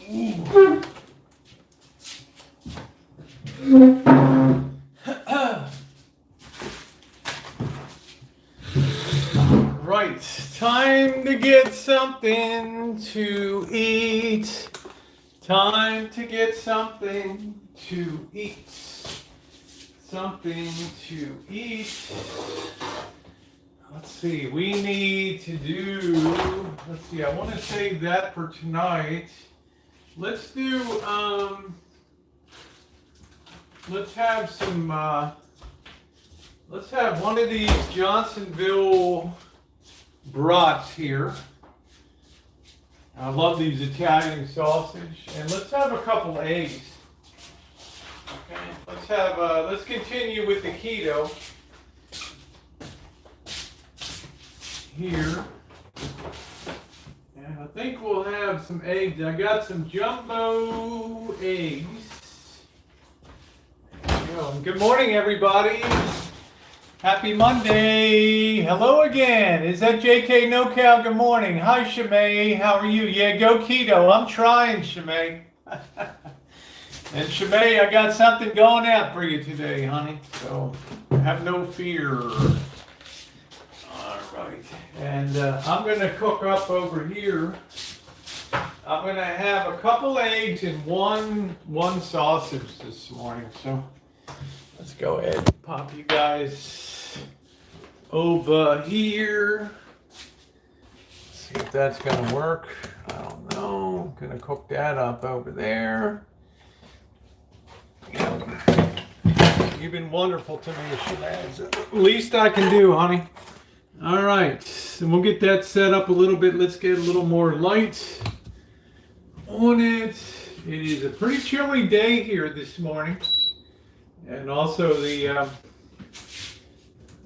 Right, time to get something to eat. Time to get something to eat. Something to eat. Let's see, we need to do, let's see, I want to save that for tonight. Let's do, let's have some, let's have one of these Johnsonville brats here. I love these Italian sausage. And let's have a couple eggs. Okay, let's have, let's continue with the keto here. And I think we'll have some eggs. I got some jumbo eggs. There we go. And good morning, everybody. Happy Monday. Hello again. Is that JK NoCal? Good morning. Hi, Shimei. How are you? Yeah, go keto. I'm trying, Shimei. And Shimei, I got something going out for you today, honey. So have no fear. All right. And I'm going to cook up over here. I'm going to have a couple eggs and one sausage this morning. So let's go ahead and pop you guys over here. See if that's going to work. I don't know. I'm going to cook that up over there. You've been wonderful to me, Shabazz. Least I can do, honey. All right, and we'll get that set up a little bit. Let's get a little more light on it. It is a pretty chilly day here this morning, and also the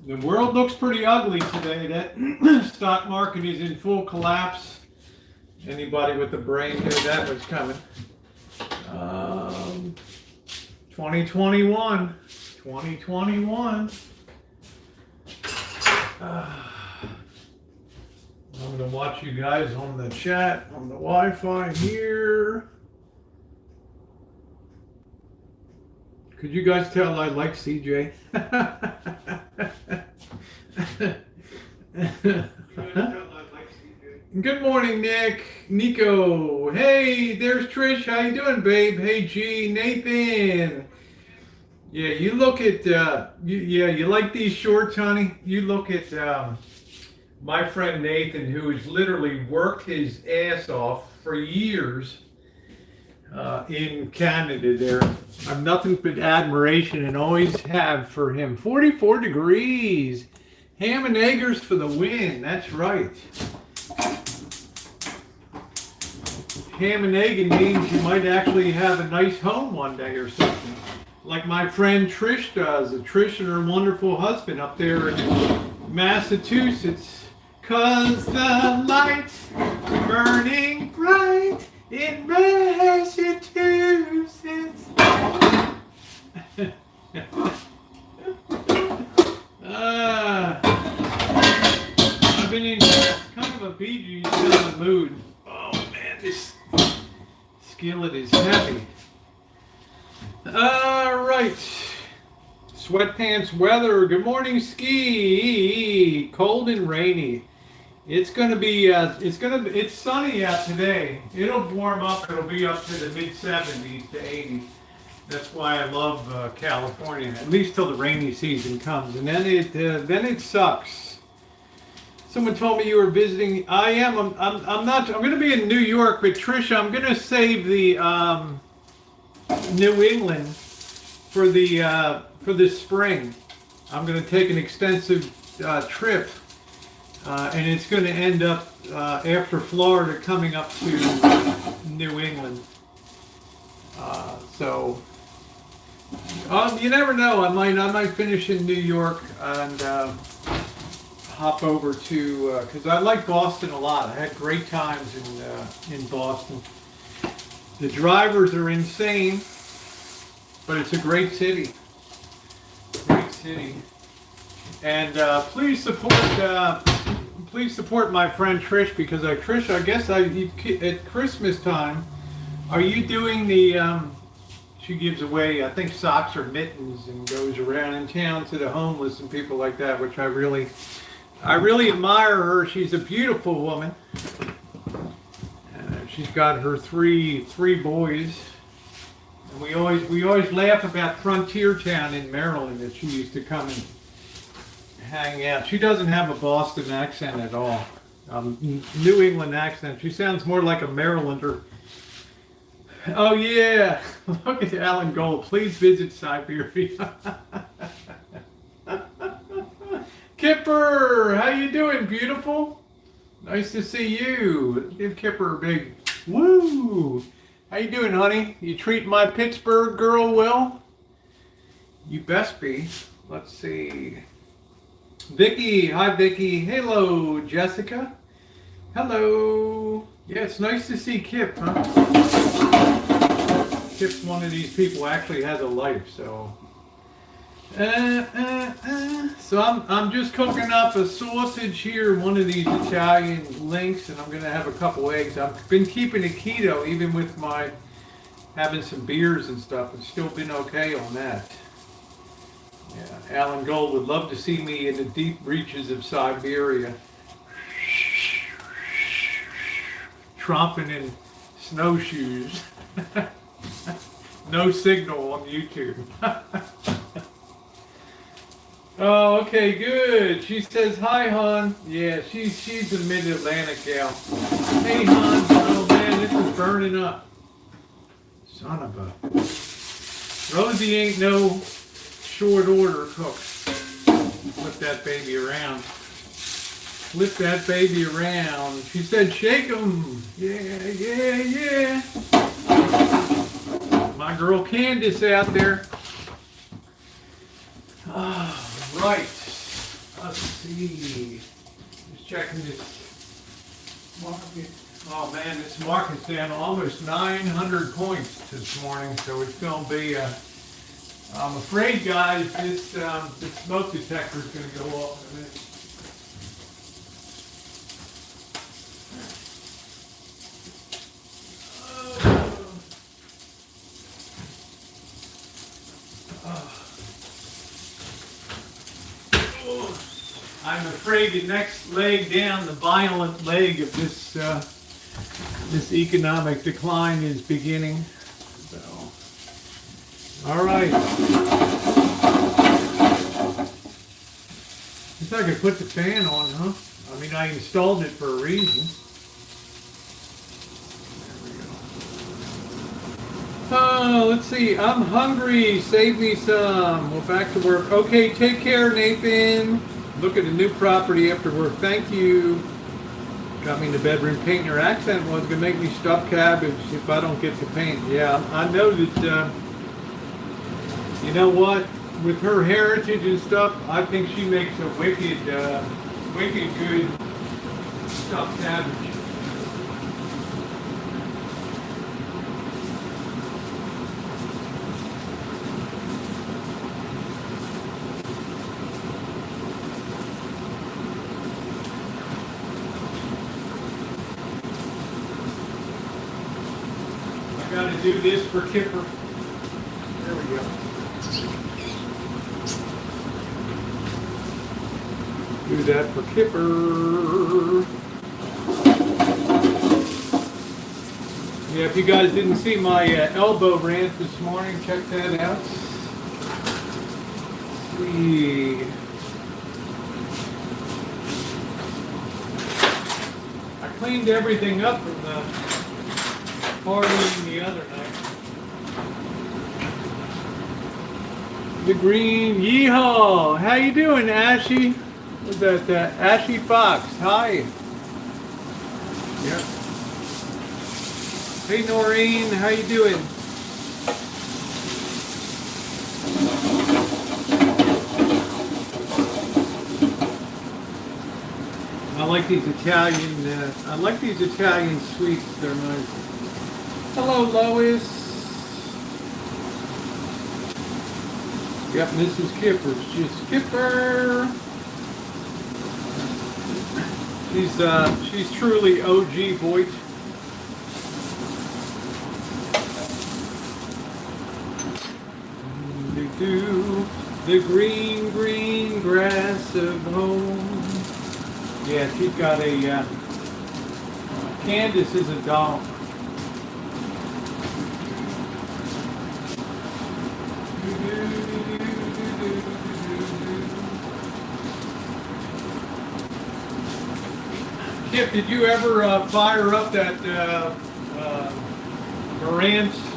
world looks pretty ugly today. That stock market is in full collapse. Anybody with a brain knew that was coming. 2021. I'm going to watch you guys on the chat, on the Wi-Fi here. Could you guys tell I like CJ? Good morning, Nick. Nico. Hey, there's Trish. How you doing, babe? Hey, G. Nathan. Yeah, you look at, you like these shorts, honey? You look at my friend Nathan, who has literally worked his ass off for years in Canada there. I've nothing but admiration and always have for him. 44 degrees. Ham and eggers for the win. That's right. Ham and egg means you might actually have a nice home one day or something. Like my friend Trish does. Trish and her wonderful husband up there in Massachusetts. 'Cause the lights burning bright in Massachusetts. I've been in kind of a Bee Gees kind of mood. Oh man, this skillet is heavy. All right. Sweatpants weather. Good morning, Ski. Cold and rainy. It's gonna be. It's sunny out today. It'll warm up. It'll be up to the mid 70s to 80s. That's why I love California. At least till the rainy season comes, and then it sucks. Someone told me you were visiting. I am. I'm not. I'm going to be in New York with Trisha. I'm going to save the New England for the spring. I'm going to take an extensive trip, and it's going to end up after Florida, coming up to New England. So you never know. I might finish in New York and hop over to because I like Boston a lot. I had great times in Boston. The drivers are insane, but it's a great city. Great city. And please support my friend Trish, because Trish, I guess at Christmas time, Are you doing the, she gives away, I think, socks or mittens and goes around in town to the homeless and people like that, which I really admire her. She's a beautiful woman. She's got her three boys. And we always laugh about Frontier Town in Maryland that she used to come and hang out. She doesn't have a Boston accent at all. New England accent. She sounds more like a Marylander. Oh yeah, look at Alan Gold. Please visit Siberia. Kipper, how you doing, beautiful? Nice to see you. Give Kipper a big woo. How you doing, honey? You treat my Pittsburgh girl well? You best be. Let's see. Vicky, hi Vicky. Hello, Jessica. Hello. Yeah, it's nice to see Kip, huh? Kip's one of these people who actually has a life, so. So I'm just cooking up a sausage here, one of these Italian links, and I'm gonna have a couple eggs. I've been keeping it keto, even with my having some beers and stuff. It's still been okay on that. Yeah, Alan Gold would love to see me in the deep reaches of Siberia, tromping in snowshoes. No signal on YouTube. Oh, okay, good. She says hi, hon. Yeah, she's a mid-Atlantic gal. Hey, hon. Oh man, this is burning up. Son of a. Rosie ain't no short order cook. Flip that baby around. Flip that baby around. She said, shake 'em. Yeah, yeah, yeah. My girl Candace out there. Oh, right. Let's see. Just checking this market. Oh man, this market's down almost 900 points this morning, so it's going to be I'm afraid, guys, this smoke detector is going to go off in a minute. I'm afraid the next leg down, the violent leg of this this economic decline is beginning. So, all right. Guess I could put the fan on, huh? I mean, I installed it for a reason. Oh, let's see. I'm hungry. Save me some. Well, back to work. Okay, take care, Nathan. Look at the new property after work. Thank you. Got me in the bedroom painting. Her accent was going to make me stuff cabbage if I don't get to paint. Yeah, I know that, you know what? With her heritage and stuff, I think she makes a wicked good stuffed cabbage. Got to do this for Kipper. There we go. Do that for Kipper. Yeah, if you guys didn't see my elbow rant this morning, check that out. Let's see. I cleaned everything up from the partying the other night. The green, yeehaw! How you doing, Ashy? What's that? Ashy Fox. Hi. Yep. Hey, Noreen. How you doing? I like these Italian sweets. They're nice. Hello, Lois. Yep, Mrs. Kipper's just Kipper. She's truly OG Voight. the green, green grass of home. Yeah, she's got a, Candace is a dog. Kip, did you ever fire up that Marantz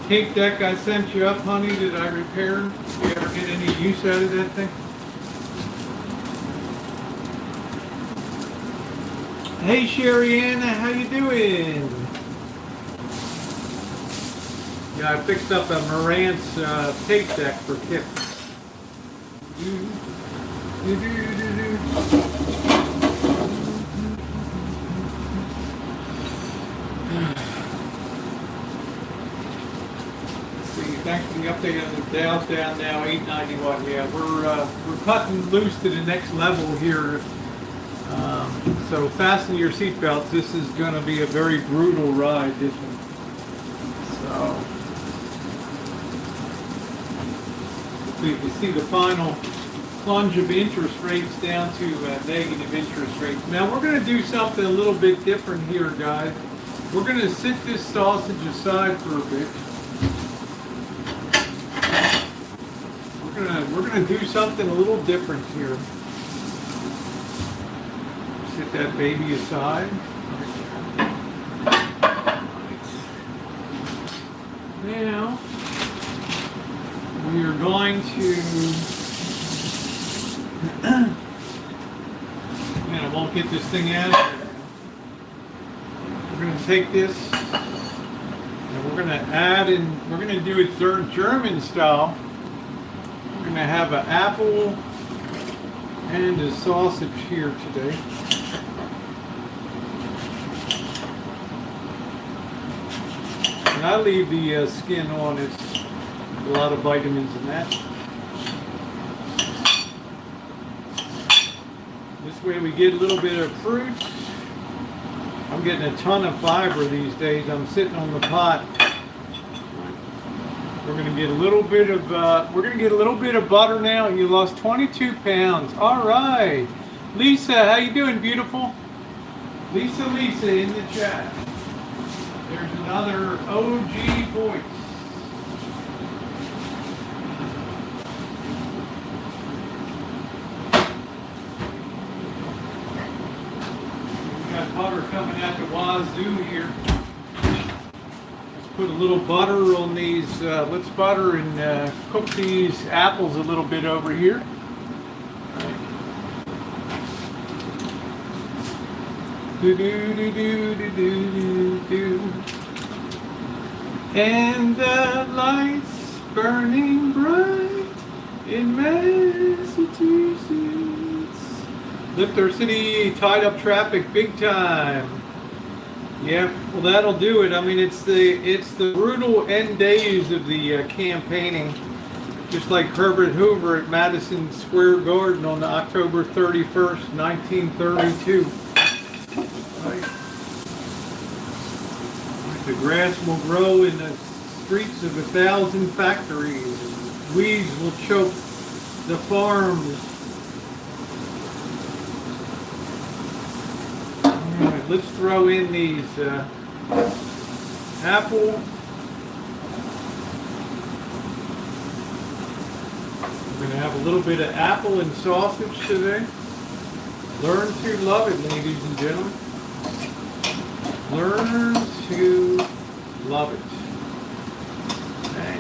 tape deck I sent you up, honey, that I repaired? Did you ever get any use out of that thing? Hey, Sherry Anna, how you doing? Yeah, I fixed up a Marantz tape deck for Kip. Thanks for the update on the Dow's down now, 891. Yeah, we're cutting loose to the next level here. So fasten your seatbelts. This is going to be a very brutal ride, this one. So you can see the final plunge of interest rates down to negative interest rates. Now we're going to do something a little bit different here, guys. We're going to sit this sausage aside for a bit. We're gonna do something a little different here. Sit that baby aside. Now we are going to. Man, I won't get this thing out. We're gonna take this and we're gonna add in. We're gonna do it German style. We're going to have an apple and a sausage here today. And I leave the skin on. It's a lot of vitamins in that. This way we get a little bit of fruit. I'm getting a ton of fiber these days. I'm sitting on the pot. We're going to get a little bit of butter now. You lost 22 pounds. All right. Lisa, how you doing, beautiful? Lisa in the chat. There's another OG voice. We got butter coming out the wazoo here. Put a little butter on these. Let's butter and cook these apples a little bit over here. Do do do do do do do. And the lights burning bright in Massachusetts. Lift our city, tied up traffic big time. Yeah, well, that'll do it. I mean, it's the brutal end days of the campaigning, just like Herbert Hoover at Madison Square Garden on October 31st, 1932. Right. The grass will grow in the streets of 1,000 factories. Weeds will choke the farms. Let's throw in these apple. We're going to have a little bit of apple and sausage today. Learn to love it, ladies and gentlemen. Learn to love it. Okay.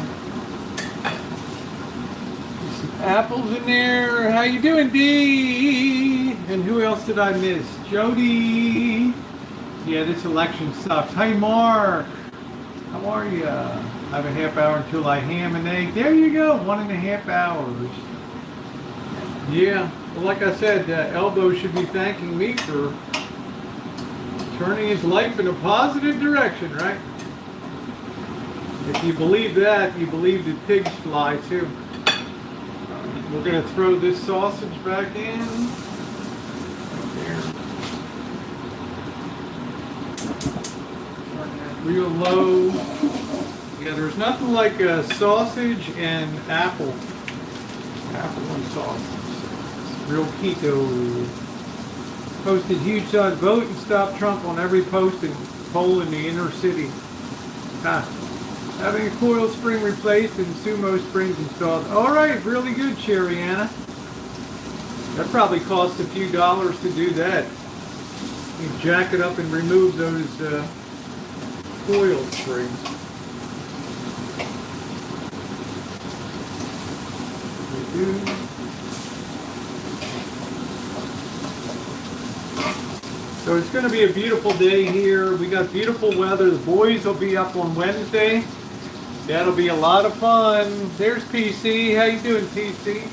Some apples in there. How you doing, Dee? And who else did I miss? Jody. Yeah, this election sucks. Hey, Mark. How are you? I have a half hour until I ham and egg. There you go. 1.5 hours. Yeah. Well, like I said, Elbow should be thanking me for turning his life in a positive direction, right? If you believe that, you believe that pigs fly too. We're going to throw this sausage back in. Real low. Yeah, there's nothing like a sausage and apple Apple and sausage. Real keto. Posted huge sign, vote and stop Trump on every post and poll in the inner city. Having a coil spring replaced and Sumo springs installed. All right, really good, Sherry Anna. That probably costs a few dollars to do that. You jack it up and remove those coil springs. So it's going to be a beautiful day here. We got beautiful weather. The boys will be up on Wednesday. That'll be a lot of fun. There's PC. How you doing, PC?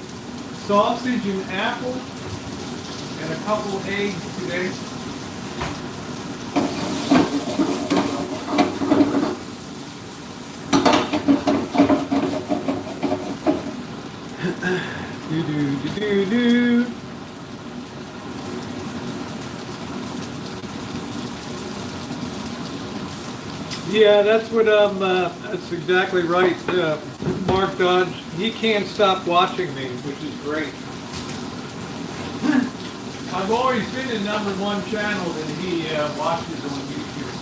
Sausage and apple and a couple eggs today. Do. Yeah, that's what that's exactly right. Mark Dodge, he can't stop watching me, which is great. I've always been a #1 channel that he watches on YouTube.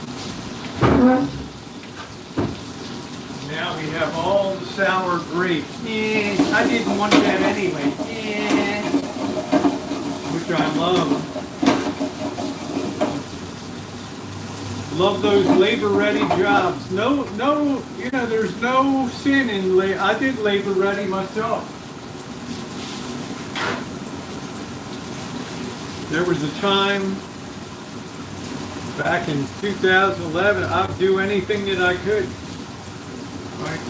Now we have all the sour grapes. I didn't want that anyway. Which I love. Love those labor-ready jobs. No, you know, there's no sin in I did labor-ready myself. There was a time back in 2011, I'd do anything that I could. Right?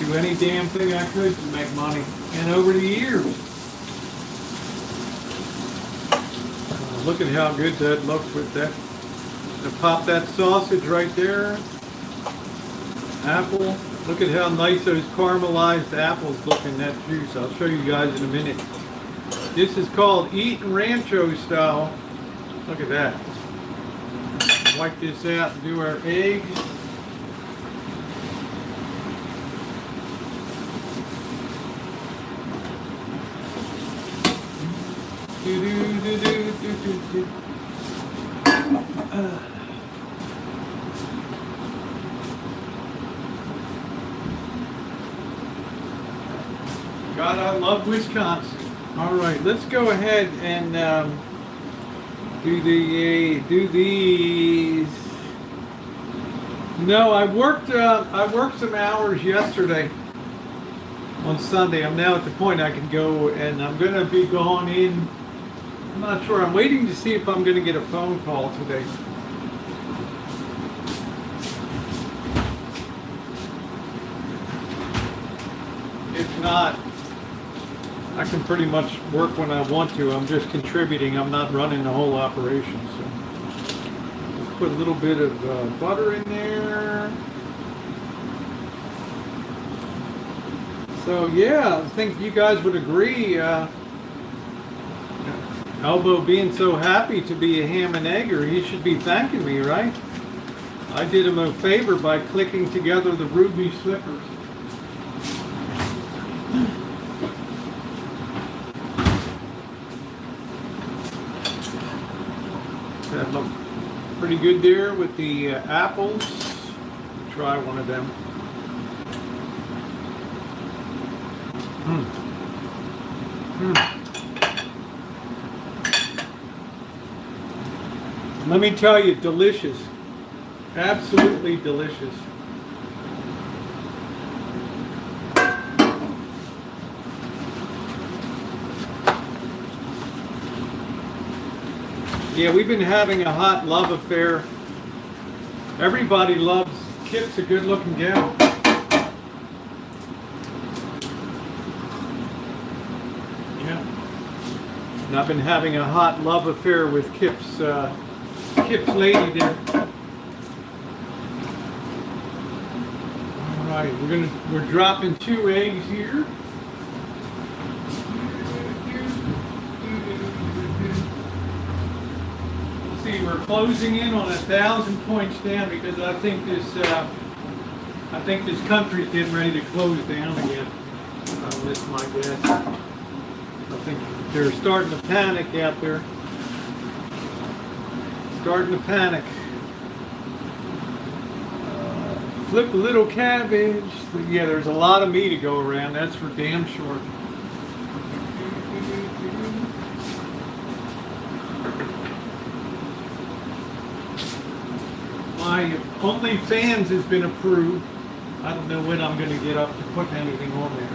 Do any damn thing I could to make money. And over the years, look at how good that looks with that. To pop that sausage right there. Apple. Look at how nice those caramelized apples look in that juice. I'll show you guys in a minute. This is called Eatin' Rancho style. Look at that. Wipe this out and do our eggs. Do. God, I love Wisconsin. All right, let's go ahead and do these. No, I worked some hours yesterday on Sunday. I'm now at the point I can go, and I'm going to be going in. I'm not sure. I'm waiting to see if I'm going to get a phone call today. If not, I can pretty much work when I want to. I'm just contributing. I'm not running the whole operation. So let's put a little bit of butter in there. So yeah, I think you guys would agree. Elbow being so happy to be a ham and egger, he should be thanking me, right? I did him a favor by clicking together the ruby slippers. That looked pretty good there with the apples. Try one of them. Let me tell you, delicious. Absolutely delicious. Yeah, we've been having a hot love affair. Everybody loves Kip's a good-looking gal. Yeah. And I've been having a hot love affair with Kip's lady there. All right, we're dropping 2 eggs here. See, we're closing in on 1,000 points down because I think this country's getting ready to close down again. this, my guess. I think they're starting to panic out there. Starting to panic. Flip a little cabbage. Yeah, there's a lot of me to go around. That's for damn sure. My OnlyFans has been approved. I don't know when I'm going to get up to put anything on there.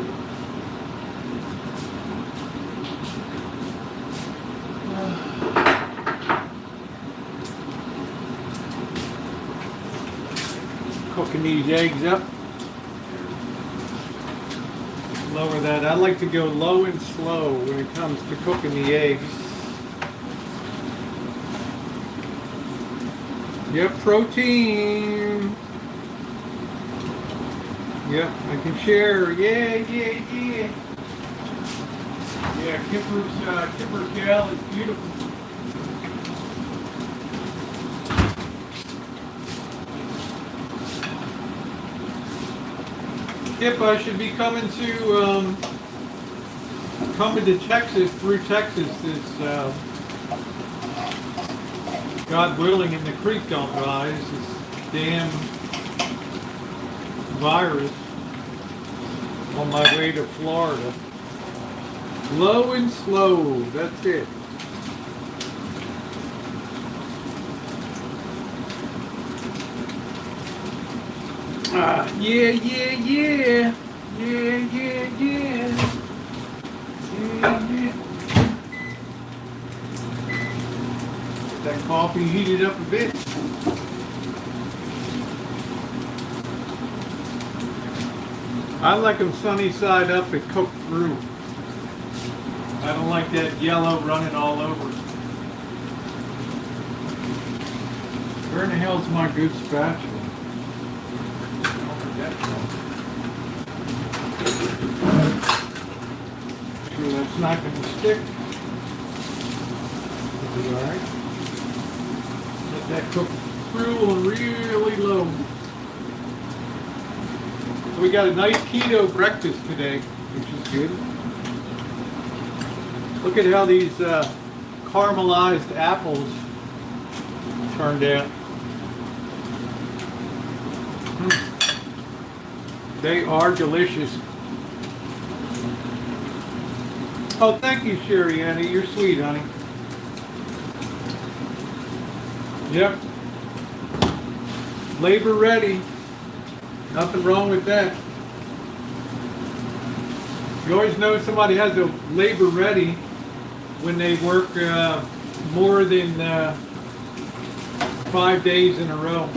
Cooking these eggs up. Lower that. I like to go low and slow when it comes to cooking the eggs. Yep, protein. Yep, I can share. Yeah. Yeah, Kipper's gal is beautiful. Kip, I should be coming to Texas, through Texas this God willing, and the creek don't rise, this damn virus, on my way to Florida. Low and slow, that's it. Yeah. That coffee heated up a bit. I like them sunny side up and cooked through. I don't like that yellow running all over. Where in the hell's my good spatula? Sure that's not going to stick. Alright. Let that cook through on really low. So we got a nice keto breakfast today, which is good. Look at how these caramelized apples turned out. They are delicious. Oh, thank you, Sherry Annie. You're sweet, honey. Yep. Labor ready. Nothing wrong with that. You always know somebody has a labor ready when they work more than 5 days in a row.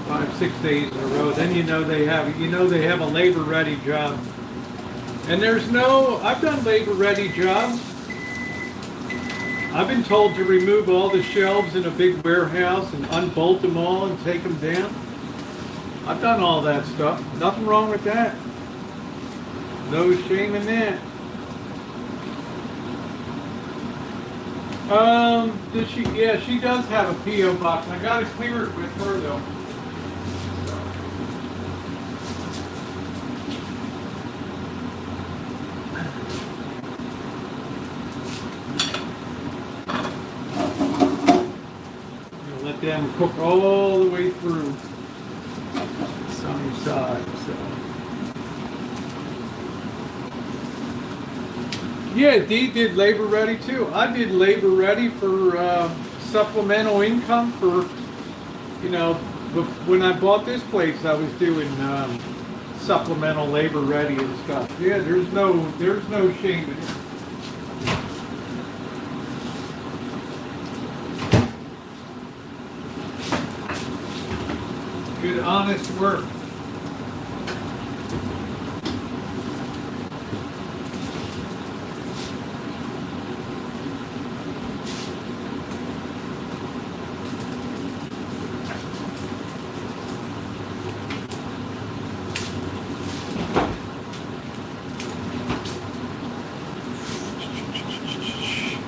5, 6 days in a row. Then you know they have a labor ready job. And I've done labor ready jobs. I've been told to remove all the shelves in a big warehouse and unbolt them all and take them down. I've done all that stuff. Nothing wrong with that. No shame in that. Yeah, she does have a P.O. box. I gotta clear it with her though. Let them cook all the way through. Sunny side, so. Yeah, Dee did labor ready too. I did labor ready for supplemental income for, when I bought this place, I was doing supplemental labor ready and stuff. Yeah, there's no shame in it. Good, honest work.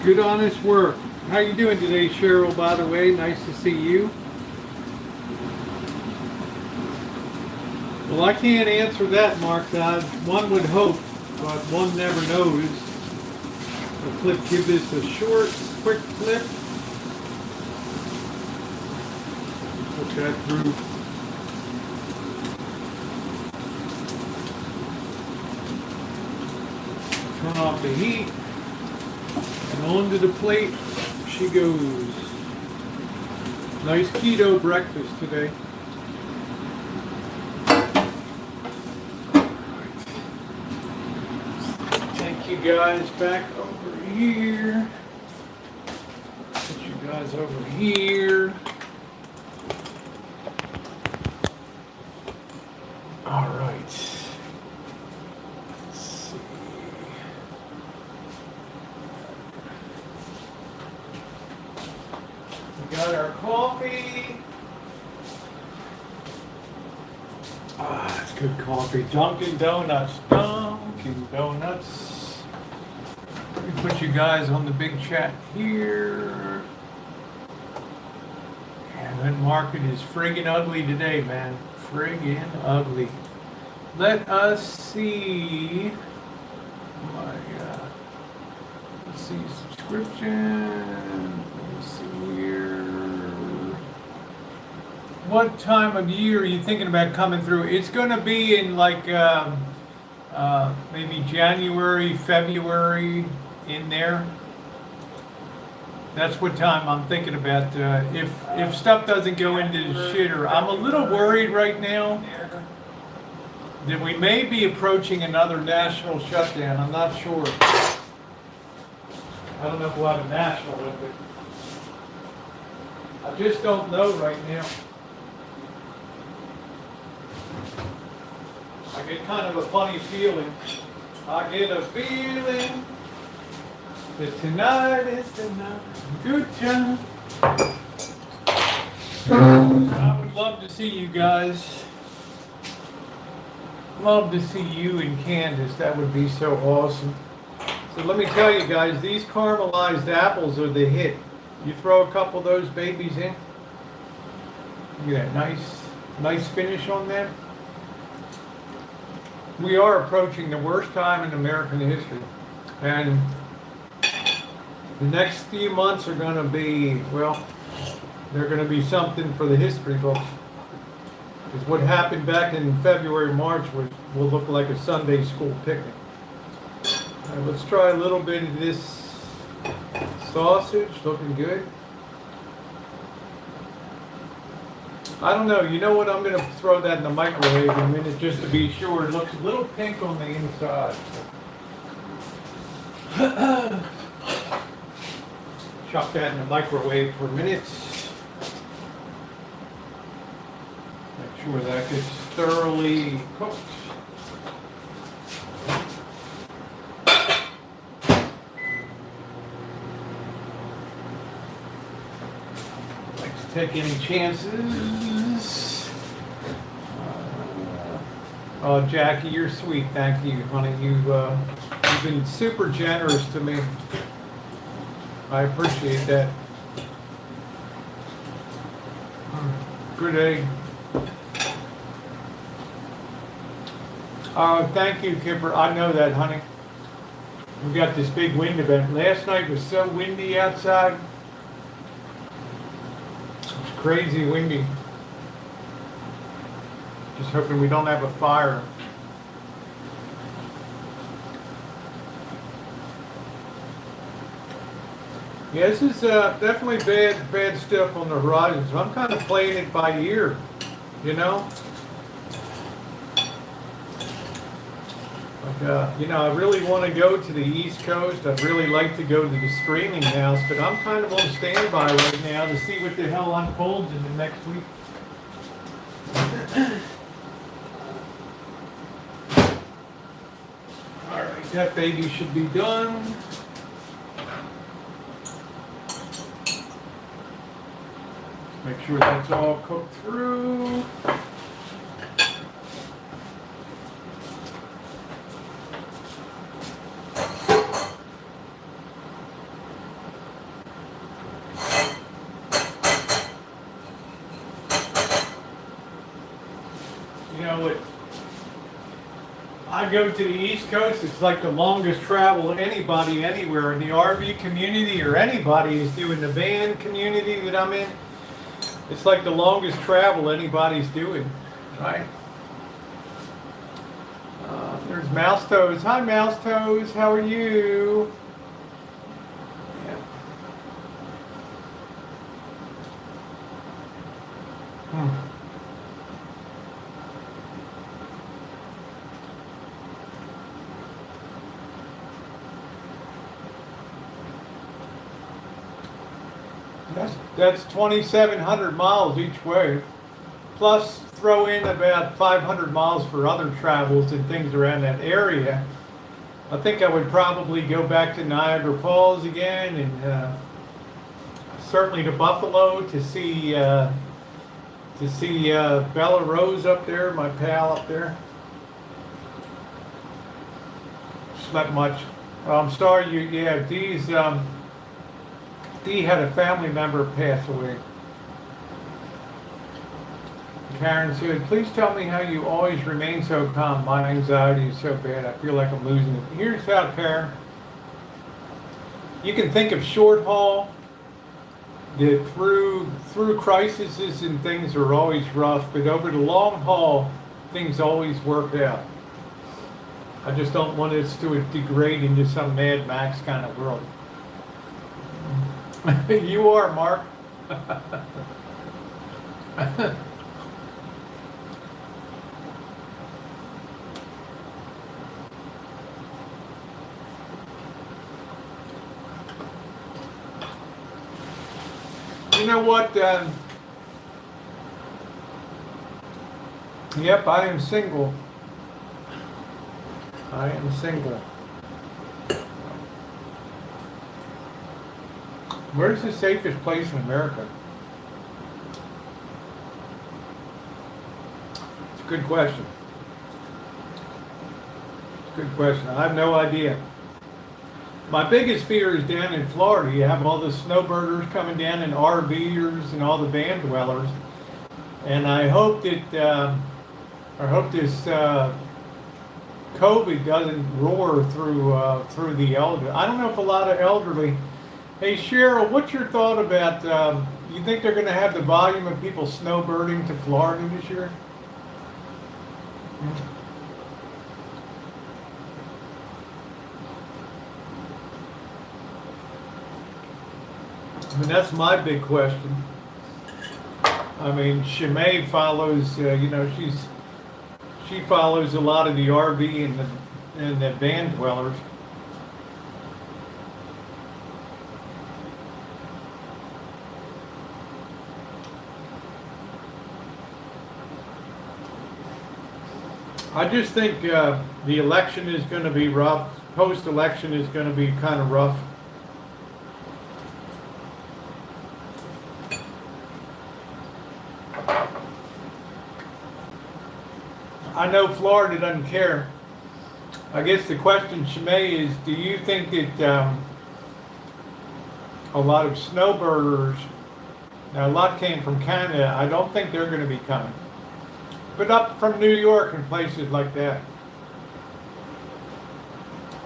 Good, honest work. How you doing today, Cheryl, by the way? Nice to see you. Well, I can't answer that, Mark. One would hope, but one never knows. Give this a short, quick flip. Put that through. Turn off the heat. And onto the plate she goes. Nice keto breakfast today. Take you guys back over here. Put you guys over here. All right. Let's see. We got our coffee. It's good coffee. Dunkin' Donuts. Dunkin' Donuts. Let me put you guys on the big chat here. And that market is friggin' ugly today, man. Friggin' ugly. Let us see. Let's see, subscription. Let me see here. What time of year are you thinking about coming through? It's going to be in like maybe January, February, in there. That's what time I'm thinking about. If stuff doesn't go into the shitter, I'm a little worried right now that we may be approaching another national shutdown. I'm not sure. I don't know if we'll have a national with it. I just don't know right now. I get kind of a funny feeling. I get a feeling that tonight is the night. Good job. I would love to see you guys. Love to see you and Candace. That would be so awesome. So let me tell you guys, these caramelized apples are the hit. You throw a couple of those babies in. Look at that nice finish on them. We are approaching the worst time in American history. And the next few months are going to be, well, they're going to be something for the history books. Because what happened back in February, March will look like a Sunday school picnic. All right, let's try a little bit of this sausage, looking good. I don't know, you know what, I'm going to throw that in the microwave in a minute just to be sure. It looks a little pink on the inside. Chuck that in the microwave for a minute. Make sure that gets thoroughly cooked. Take any chances. Oh, Jackie, you're sweet. Thank you, honey. You've been super generous to me. I appreciate that. Good egg. Thank you, Kipper. I know that, honey. We got this big wind event. Last night was so windy outside. Crazy windy. Just hoping we don't have a fire. Yeah, this is definitely bad stuff on the horizon. So I'm kind of playing it by ear, you know. Like, you know, I really want to go to the East Coast. I'd really like to go to the streaming house, but I'm kind of on standby right now to see what the hell unfolds in the next week. All right, that baby should be done. Make sure that's all cooked through. You know what? I go to the East Coast. It's like the longest travel anybody anywhere in the RV community or anybody is doing. The van community that I'm in, it's like the longest travel anybody's doing, right? There's Mouse Toes. Hi, Mouse Toes. How are you? Yeah. That's 2,700 miles each way. Plus throw in about 500 miles for other travels and things around that area. I think I would probably go back to Niagara Falls again, and certainly to Buffalo to see Bella Rose up there, my pal up there. Slept much. I'm sorry, Dee had a family member pass away. Karen said, please tell me how you always remain so calm. My anxiety is so bad. I feel like I'm losing it. Here's how, Karen. You can think of short haul, that through crises and things are always rough, but over the long haul, things always work out. I just don't want us to degrade into some Mad Max kind of world. You are, Mark. You know what? Yep, I am single. I am single. Where's the safest place in America? It's a good question. Good question. I have no idea. My biggest fear is down in Florida. You have all the snowbirders coming down and RVers and all the van dwellers. And I hope that, this COVID doesn't roar through the elderly. I don't know if a lot of elderly. Hey Cheryl, what's your thought about? You think they're going to have the volume of people snowbirding to Florida this year? I mean, that's my big question. I mean, Shimei follows. She follows a lot of the RV and the van dwellers. I just think the election is going to be rough. Post-election is going to be kind of rough. I know Florida doesn't care. I guess the question, Shimei, is do you think that a lot of snowbirders, now a lot came from Canada, I don't think they're going to be coming. But up from New York and places like that.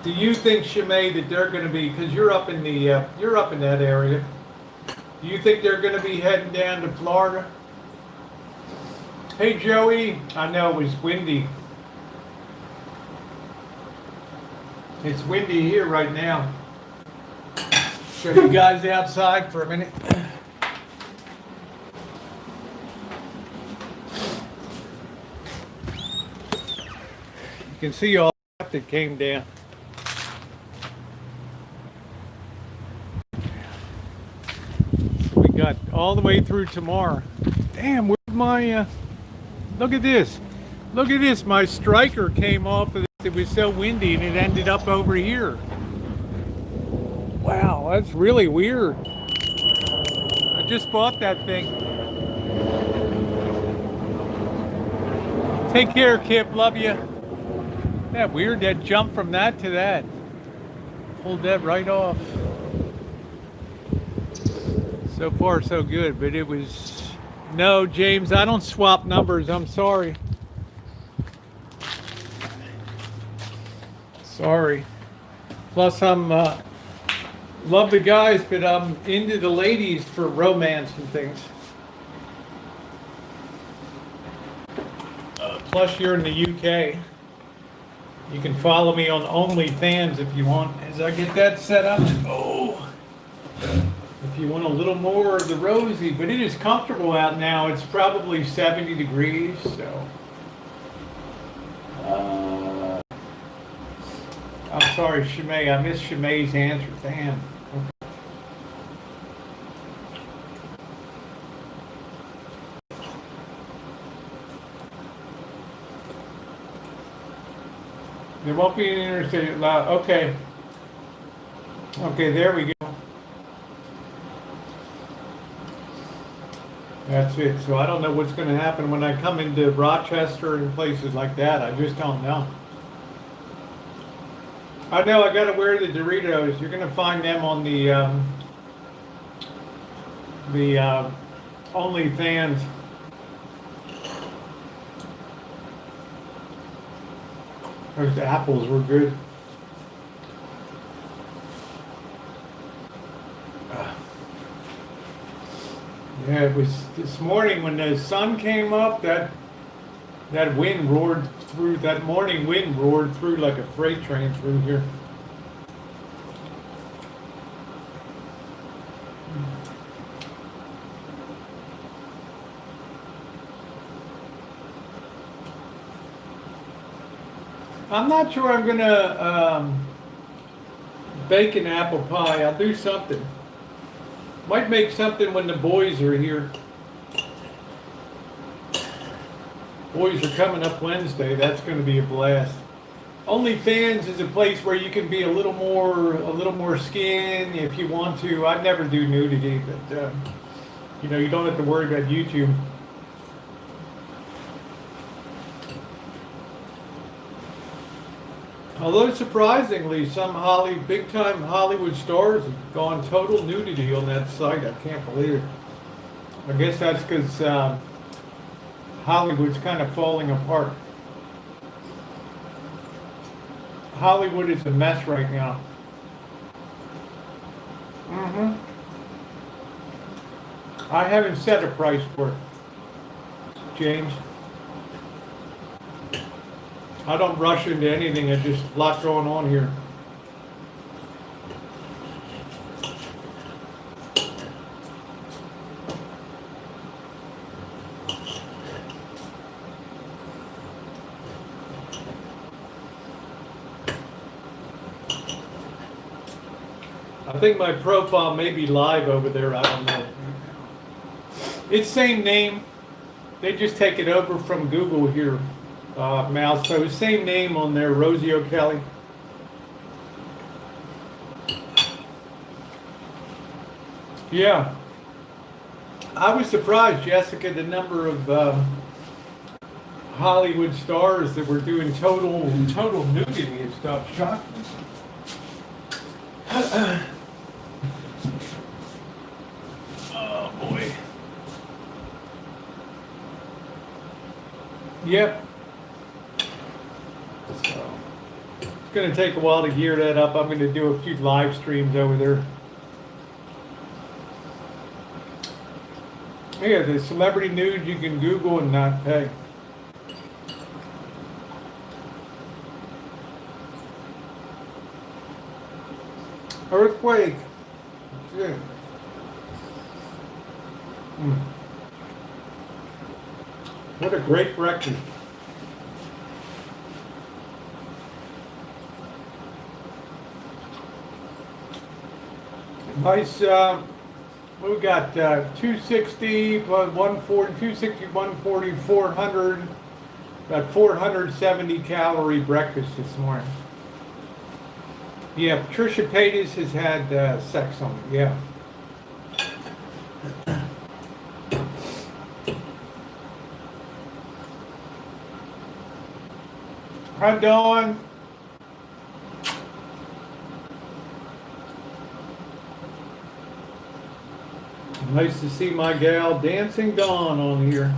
Do you think, Shimei, that they're going to be, because you're up in that area, do you think they're going to be heading down to Florida? Hey Joey, I know it was windy. It's windy here right now. Show you guys outside for a minute. You can see all that came down. So we got all the way through tomorrow. Damn, where's my look at this. Look at this. My striker came off of this. It was so windy and it ended up over here. Wow, that's really weird. I just bought that thing. Take care, Kip. Love you. Isn't that weird? That jump from that to that. Pulled that right off. So far, so good. But it was... No, James, I don't swap numbers. I'm sorry. Sorry. Plus, I'm love the guys, but I'm into the ladies for romance and things. Plus, you're in the UK. You can follow me on OnlyFans if you want, as I get that set up. Oh, if you want a little more of the rosy, but it is comfortable out now. It's probably 70 degrees, so. I'm sorry, Shimei. I missed Shimei's answer. Damn. There won't be an interstate allowed. Okay. Okay, there we go. That's it. So I don't know what's going to happen when I come into Rochester and places like that. I just don't know. I know I got to wear the Doritos. You're going to find them on the OnlyFans. Those apples were good. Yeah, it was this morning when the sun came up, that wind roared through, that morning wind roared through like a freight train through here. I'm not sure I'm gonna bake an apple pie. I'll do something. Might make something when the boys are here. Boys are coming up Wednesday. That's going to be a blast. OnlyFans is a place where you can be a little more skin if you want to. I never do nudity, but you know, you don't have to worry about YouTube. Although surprisingly, some big-time Hollywood stars have gone total nudity on that site. I can't believe it. I guess that's because Hollywood's kind of falling apart. Hollywood is a mess right now. I haven't set a price for it, James. I don't rush into anything. There's just a lot going on here. I think my profile may be live over there. I don't know. It's same name. They just take it over from Google here. Mouse. So same name on there, Rosie O'Kelly. Yeah. I was surprised, Jessica, the number of Hollywood stars that were doing total nudity and stuff. Shocked me. Oh boy. Yep. So it's going to take a while to gear that up. I'm going to do a few live streams over there. Yeah, the celebrity nude you can Google and not pay. Earthquake. Yeah. What a great breakfast. Nice, we got 260 plus 140, 260, 140, 400, about 470 calorie breakfast this morning. Yeah, Patricia Paytas has had sex on it, yeah. Hi, Dawn. Nice to see my gal Dancing Dawn on here.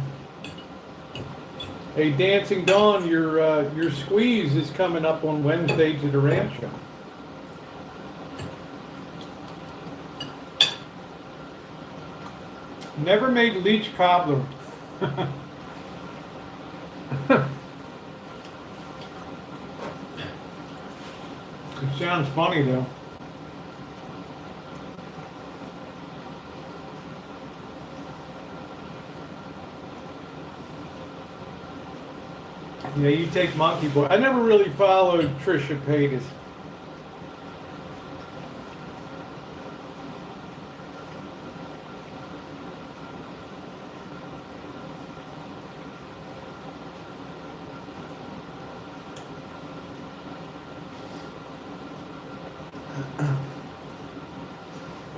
Hey, Dancing Dawn, your squeeze is coming up on Wednesday to the rancho. Never made leech cobbler. It sounds funny though. Yeah, you take Monkey Boy. I never really followed Trisha Paytas.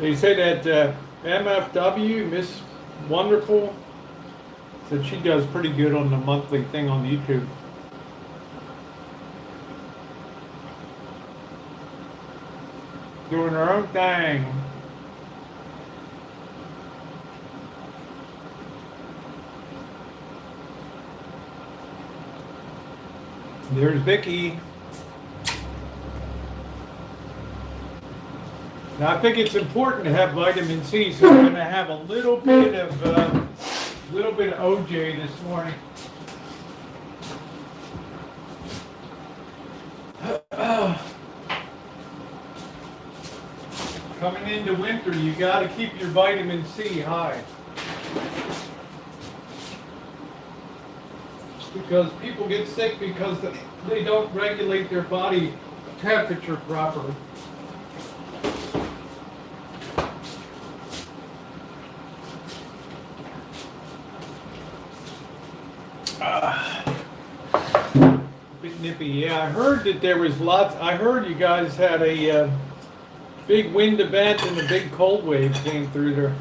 They say that MFW, Miss Wonderful, said she does pretty good on the monthly thing on YouTube. Doing her own thing. There's Vicky. Now I think it's important to have vitamin C, so I'm going to have a little bit of OJ this morning. Coming into winter, you got to keep your vitamin C high. Because people get sick because they don't regulate their body temperature properly. Bit nippy. Yeah, I heard that there was lots. I heard you guys had a big wind event and a big cold wave came through there.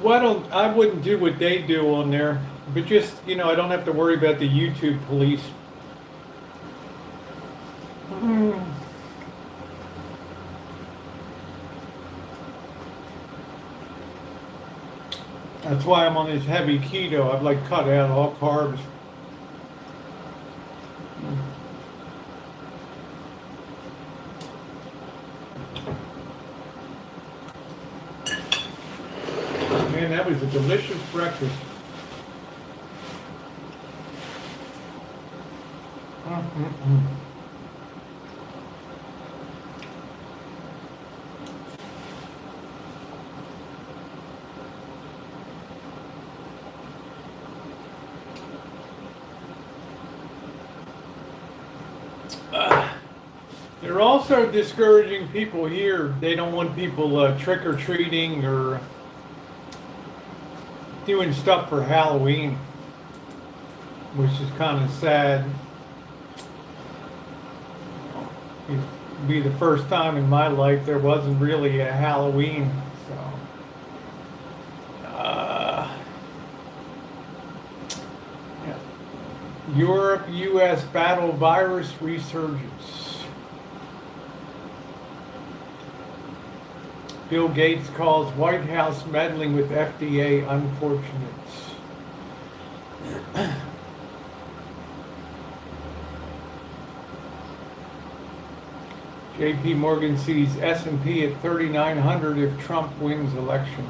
Well, I wouldn't do what they do on there, but just, I don't have to worry about the YouTube police. That's why I'm on this heavy keto. I've like cut out all carbs. Man, that was a delicious breakfast. They're also discouraging people here. They don't want people trick-or-treating or doing stuff for Halloween, which is kind of sad. It'd be the first time in my life there wasn't really a Halloween, so. Yeah. Europe, U.S. battle virus resurgence. Bill Gates calls White House meddling with FDA unfortunate. JP Morgan sees S&P at 3,900 if Trump wins election.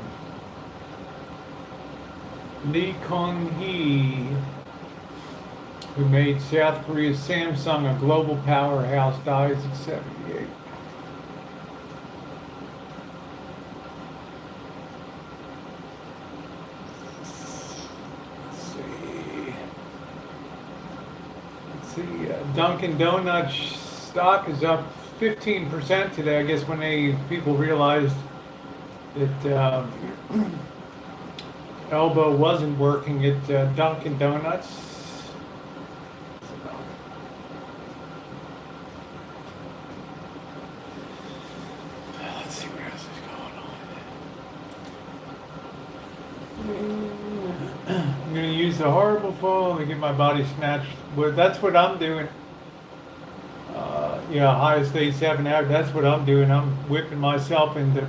Lee Kong-hee, who made South Korea's Samsung a global powerhouse, dies at 78. Dunkin' Donuts stock is up 15% today. I guess when people realized that elbow wasn't working at Dunkin' Donuts. Let's see what else is going on. I'm going to use the horrible full to get my body snatched. Well, that's what I'm doing. Ohio State 7 hours. That's what I'm doing. I'm whipping myself into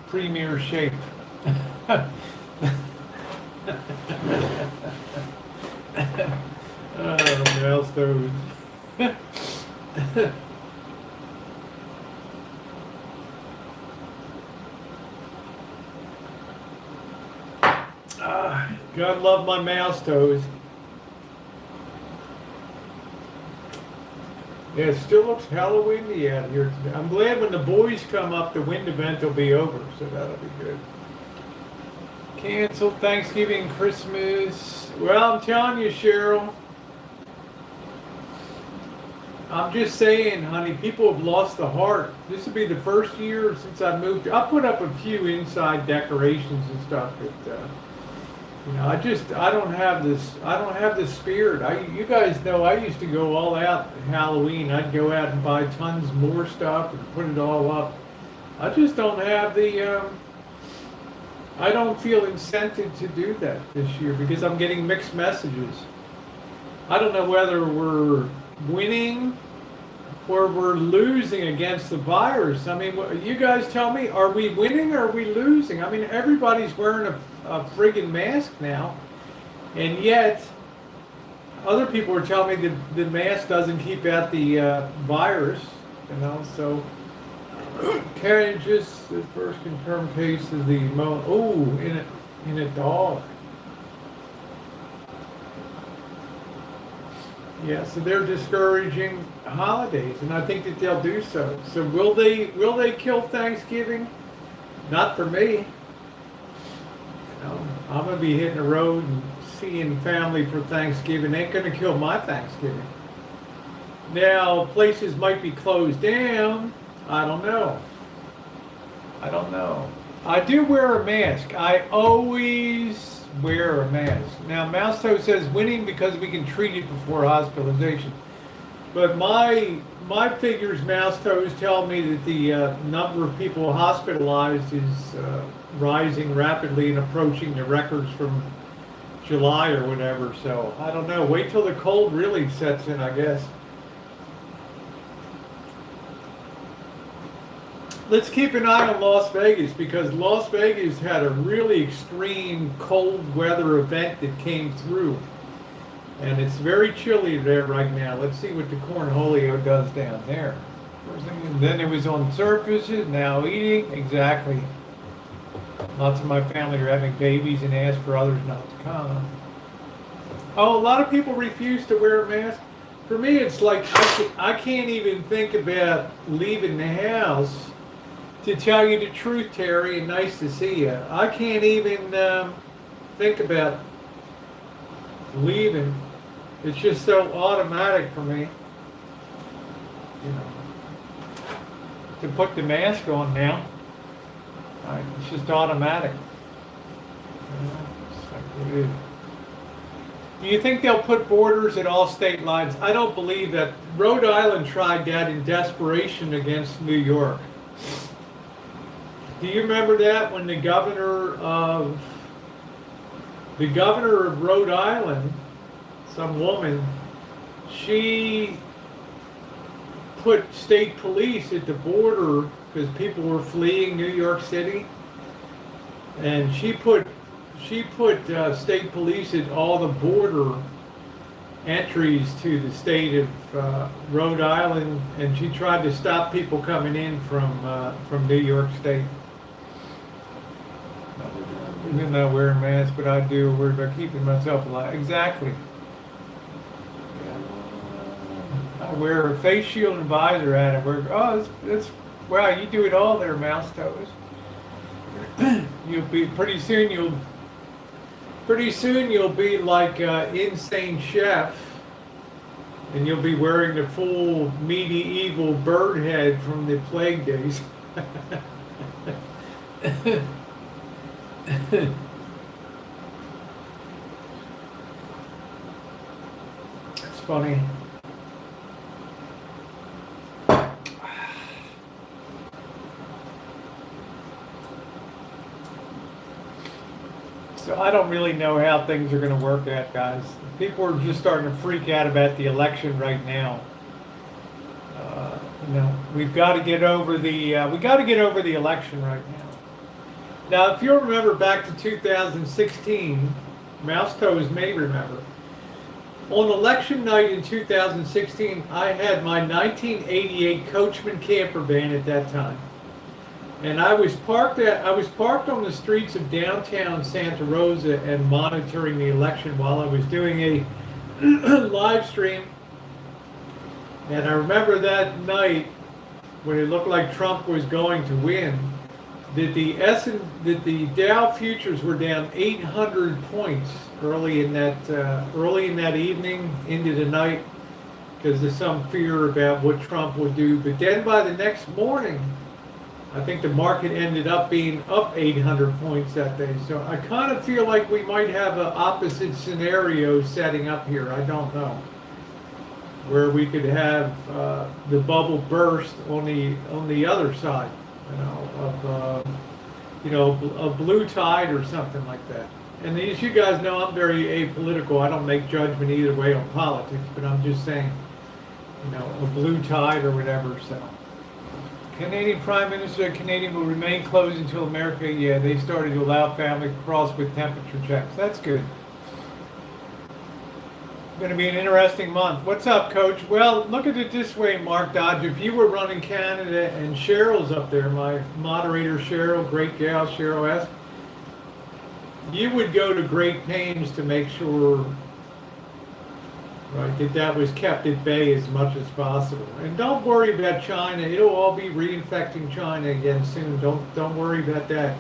premier shape. Milestones. God love my mouse toes. Yeah, it still looks Halloweeny out here today. I'm glad when the boys come up, the wind event will be over, so that'll be good. Canceled Thanksgiving, Christmas. Well, I'm telling you, Cheryl. I'm just saying, honey, people have lost the heart. This will be the first year since I moved. I put up a few inside decorations and stuff, but I don't have this spirit. You guys know I used to go all out Halloween. I'd go out and buy tons more stuff and put it all up. I just don't have I don't feel incented to do that this year because I'm getting mixed messages. I don't know whether we're winning or we're losing against the virus. I mean, you guys tell me, are we winning or are we losing? I mean, everybody's wearing a friggin' mask now, and yet other people are telling me that the mask doesn't keep out the virus, so carriages, the first confirmed case of the in a dog. Yeah, so they're discouraging holidays, and I think that they'll do so. So will they kill Thanksgiving? Not for me. I'm gonna be hitting the road and seeing family for Thanksgiving. Ain't gonna kill my Thanksgiving. Now places might be closed down. I don't know. I do wear a mask. I always wear a mask. Now, Mouseto says winning because we can treat it before hospitalization. But my figures, Mousetoes, tell me that the number of people hospitalized is rising rapidly and approaching the records from July or whatever. So I don't know. Wait till the cold really sets in, I guess. Let's keep an eye on Las Vegas because Las Vegas had a really extreme cold weather event that came through. And it's very chilly there right now. Let's see what the cornholio does down there. Then it was on surfaces, now eating. Exactly. Lots of my family are having babies and ask for others not to come. Oh, a lot of people refuse to wear a mask. For me, it's like I can't even think about leaving the house. To tell you the truth, Terry, and nice to see you. I can't even think about leaving. It's just so automatic for me. To put the mask on now. It's just automatic. Do you think they'll put borders at all state lines? I don't believe that. Rhode Island tried that in desperation against New York. Do you remember that when the governor of Rhode Island, some woman, she put state police at the border because people were fleeing New York City, and she put state police at all the border entries to the state of Rhode Island, and she tried to stop people coming in from New York State. I'm not wearing masks, but I do worry about keeping myself alive. Exactly. I wear a face shield and visor at it. It's wow, you do it all there, Mousetoes. You'll be pretty soon you'll be like Insane Chef, and you'll be wearing the full medieval bird head from the plague days. It's funny. So So I don't really know how things are going to work out, guys. People are just starting to freak out about the election right now. We've got to get over the election right now. Now, if you'll remember back to 2016, Mouse Toes may remember. On election night in 2016, I had my 1988 Coachman camper van at that time. And I was parked on the streets of downtown Santa Rosa and monitoring the election while I was doing a live stream. And I remember that night when it looked like Trump was going to win, that the Dow futures were down 800 points early in that evening into the night because there's some fear about what Trump would do. But then by the next morning, I think the market ended up being up 800 points that day. So I kind of feel like we might have an opposite scenario setting up here. I don't know, where we could have the bubble burst on the other side, a blue tide or something like that. And as you guys know, I'm very apolitical. I don't make judgment either way on politics, but I'm just saying, a blue tide or whatever. So, Canadian Prime Minister Canadian will remain closed until America. Yeah, they started to allow family to cross with temperature checks. That's good. Going to be an interesting month. What's up, Coach? Well, look at it this way, Mark Dodge. If you were running Canada and Cheryl's up there, my moderator Cheryl, great gal Cheryl S., you would go to great pains to make sure, right, that was kept at bay as much as possible. And don't worry about China. It'll all be reinfecting China again soon. Don't worry about that.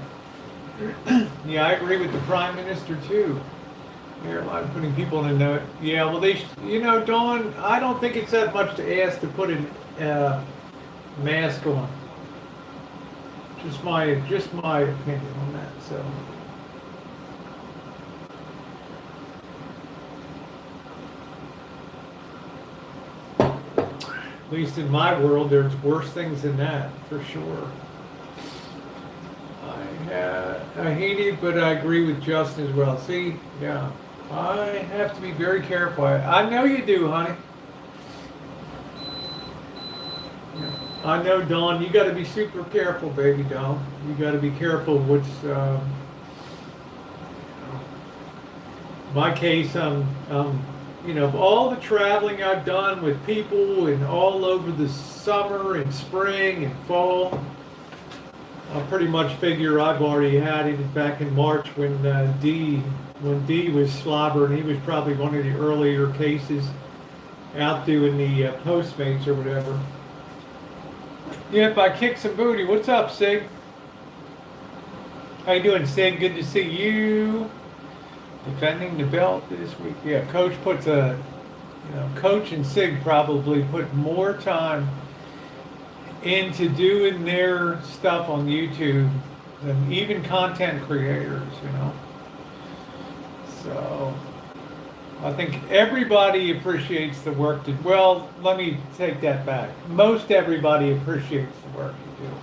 Yeah, I agree with the Prime Minister too. Airline putting people in a yeah. Well, Dawn. I don't think it's that much to ask to put a mask on. Just my opinion on that. So. At least in my world, there's worse things than that, for sure. I hate it, but I agree with Justin as well. See, yeah, I have to be very careful. I know you do, honey. Yeah. I know, Dawn, you got to be super careful, baby Dawn. You got to be careful what's, my case, all the traveling I've done with people and all over the summer and spring and fall, I pretty much figure I've already had it back in March when D was slobbering. He was probably one of the earlier cases out doing the Postmates or whatever. Yep, I kicked some booty. What's up, Sig? How you doing, Sig? Good to see you. Defending the belt this week. Yeah, Coach puts Coach and Sig probably put more time into doing their stuff on YouTube than even content creators, So I think everybody appreciates the work well, let me take that back. Most everybody appreciates the work you do.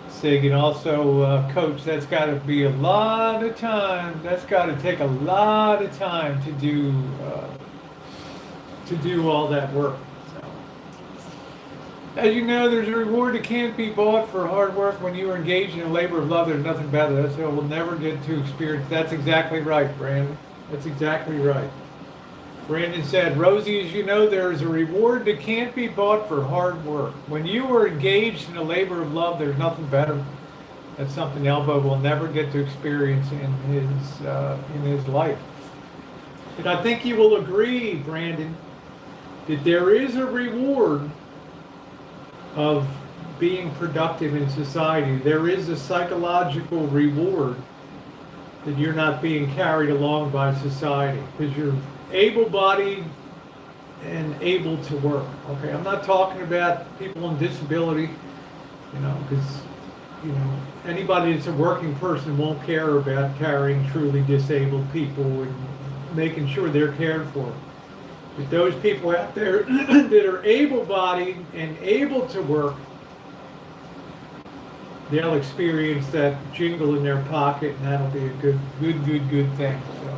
Sig, and also Coach, that's got to be a lot of time. That's got to take a lot of time to do all that work. So, as you know, there's a reward that can't be bought for hard work. When you are engaged in a labor of love, there's nothing better. That's what we'll never get to experience. That's exactly right, Brandon. That's exactly right. Brandon said, Rosie, as you know, there is a reward that can't be bought for hard work. When you are engaged in a labor of love, there's nothing better. That's something Elbow will never get to experience in his life. And I think you will agree, Brandon, that there is a reward of being productive in society. There is a psychological reward that you're not being carried along by society because you're able-bodied and able to work. Okay, I'm not talking about people on disability, because anybody that's a working person won't care about carrying truly disabled people and making sure they're cared for. But those people out there that are able-bodied and able to work, they'll experience that jingle in their pocket, and that'll be a good thing. So,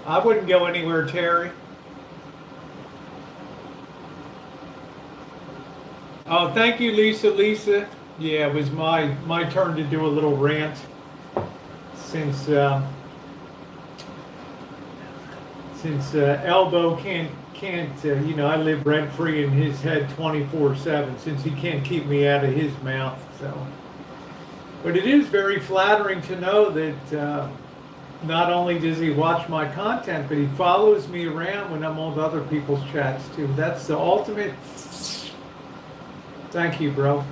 I wouldn't go anywhere, Terry. Oh, thank you, Lisa. Lisa, yeah, it was my turn to do a little rant since Elbow can't I live rent free in his head 24/7 since he can't keep me out of his mouth. So, but it is very flattering to know that not only does he watch my content, but he follows me around when I'm on other people's chats too. That's the ultimate. Thank you, bro.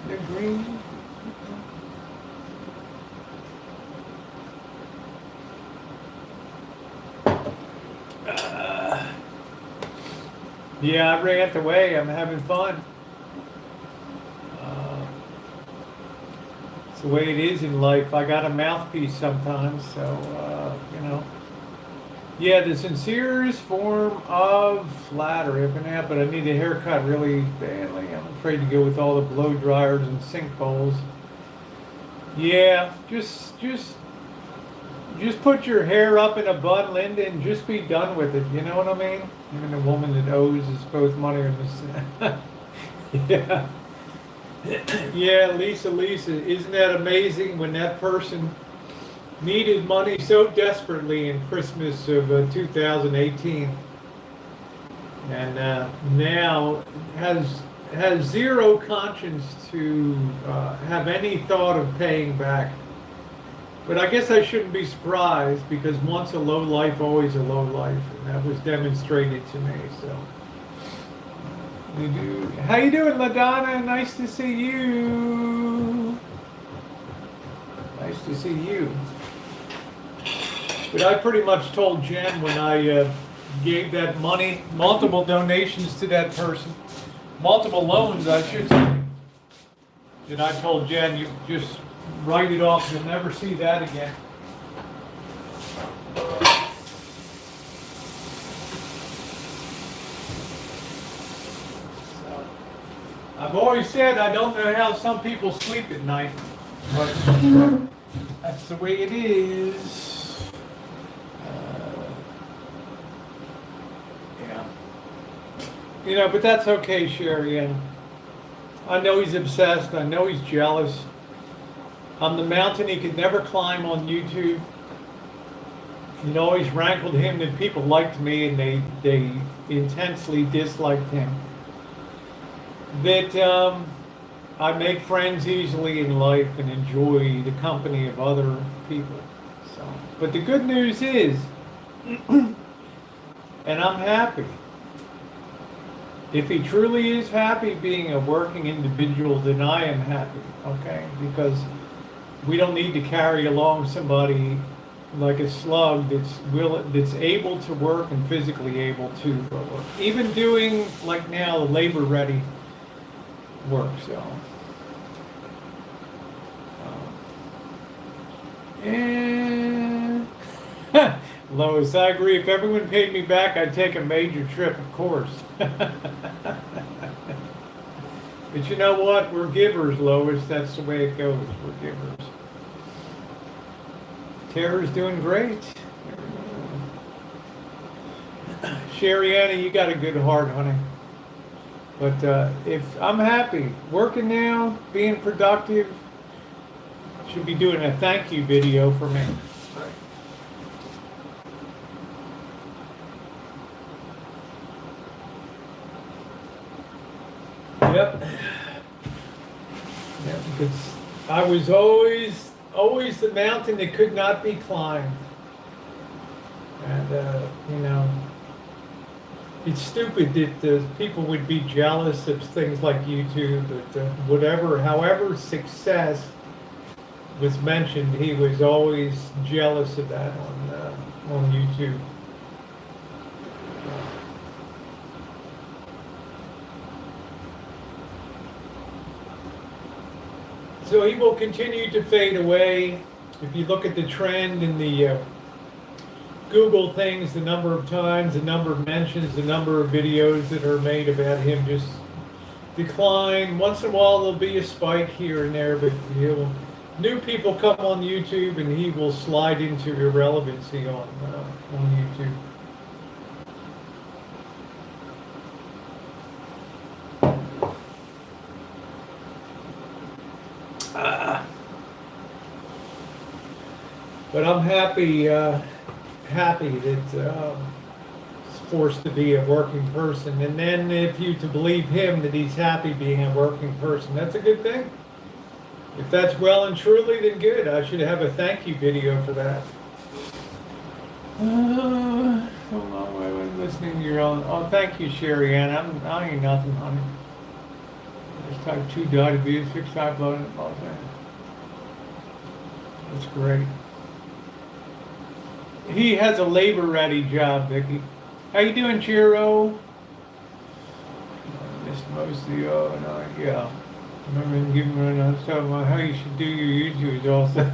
The green. Yeah, I rant away. I'm having fun. It's the way it is in life. I got a mouthpiece sometimes, so Yeah, the sincerest form of flattery. I've been out, but I need a haircut really badly. I'm afraid to go with all the blow dryers and sink bowls. Yeah, just put your hair up in a bun, Linda, and just be done with it. You know what I mean? Even a woman that owes is both money and the yeah. Yeah, Lisa, isn't that amazing when that person needed money so desperately in Christmas of 2018, and now has zero conscience to have any thought of paying back. But I guess I shouldn't be surprised, because once a low life, always a low life, and that was demonstrated to me. So, how you doing, LaDonna? Nice to see you. Nice to see you. But I pretty much told Jen when I gave that money, multiple donations to that person, multiple loans, I should say, and I told Jen, you just write it off, you'll never see that again. So, I've always said I don't know how some people sleep at night, but that's the way it is. But that's okay, Sherry. And I know he's obsessed. I know he's jealous. I'm the mountain he could never climb on YouTube. It always rankled him that people liked me and they intensely disliked him. That I make friends easily in life and enjoy the company of other people. So, but the good news is, and I'm happy. If he truly is happy being a working individual, then I am happy, okay? Because we don't need to carry along somebody like a slug that's able to work and physically able to work. Even doing, like now, labor-ready work, so. And Lois, I agree. If everyone paid me back, I'd take a major trip, of course. But you know what? We're givers, Lois. That's the way it goes. We're givers. Tara's doing great. Sherry Anna, you got a good heart, honey. But if I'm happy, working now, being productive, should be doing a thank you video for me. Yep. Yeah, because I was always the mountain that could not be climbed. And, it's stupid that people would be jealous of things like YouTube, but however success was mentioned, he was always jealous of that on YouTube. So he will continue to fade away. If you look at the trend in the Google things, the number of times, the number of mentions, the number of videos that are made about him just decline. Once in a while there'll be a spike here and there, but new people come on YouTube and he will slide into irrelevancy on YouTube. But I'm happy that he's forced to be a working person. And then if you to believe him that he's happy being a working person, that's a good thing. If that's well and truly, then good. I should have a thank you video for that. Hold on, I was listening to your own. Oh, thank you, Sherry Ann. I ain't nothing, honey. There's type 2 diabetes, 6 high blood, and all that. That's great. He has a labor-ready job, Vicky. How you doing, Chiro? I missed most of the yeah. Remember him giving me another stuff about how you should do your YouTubes also.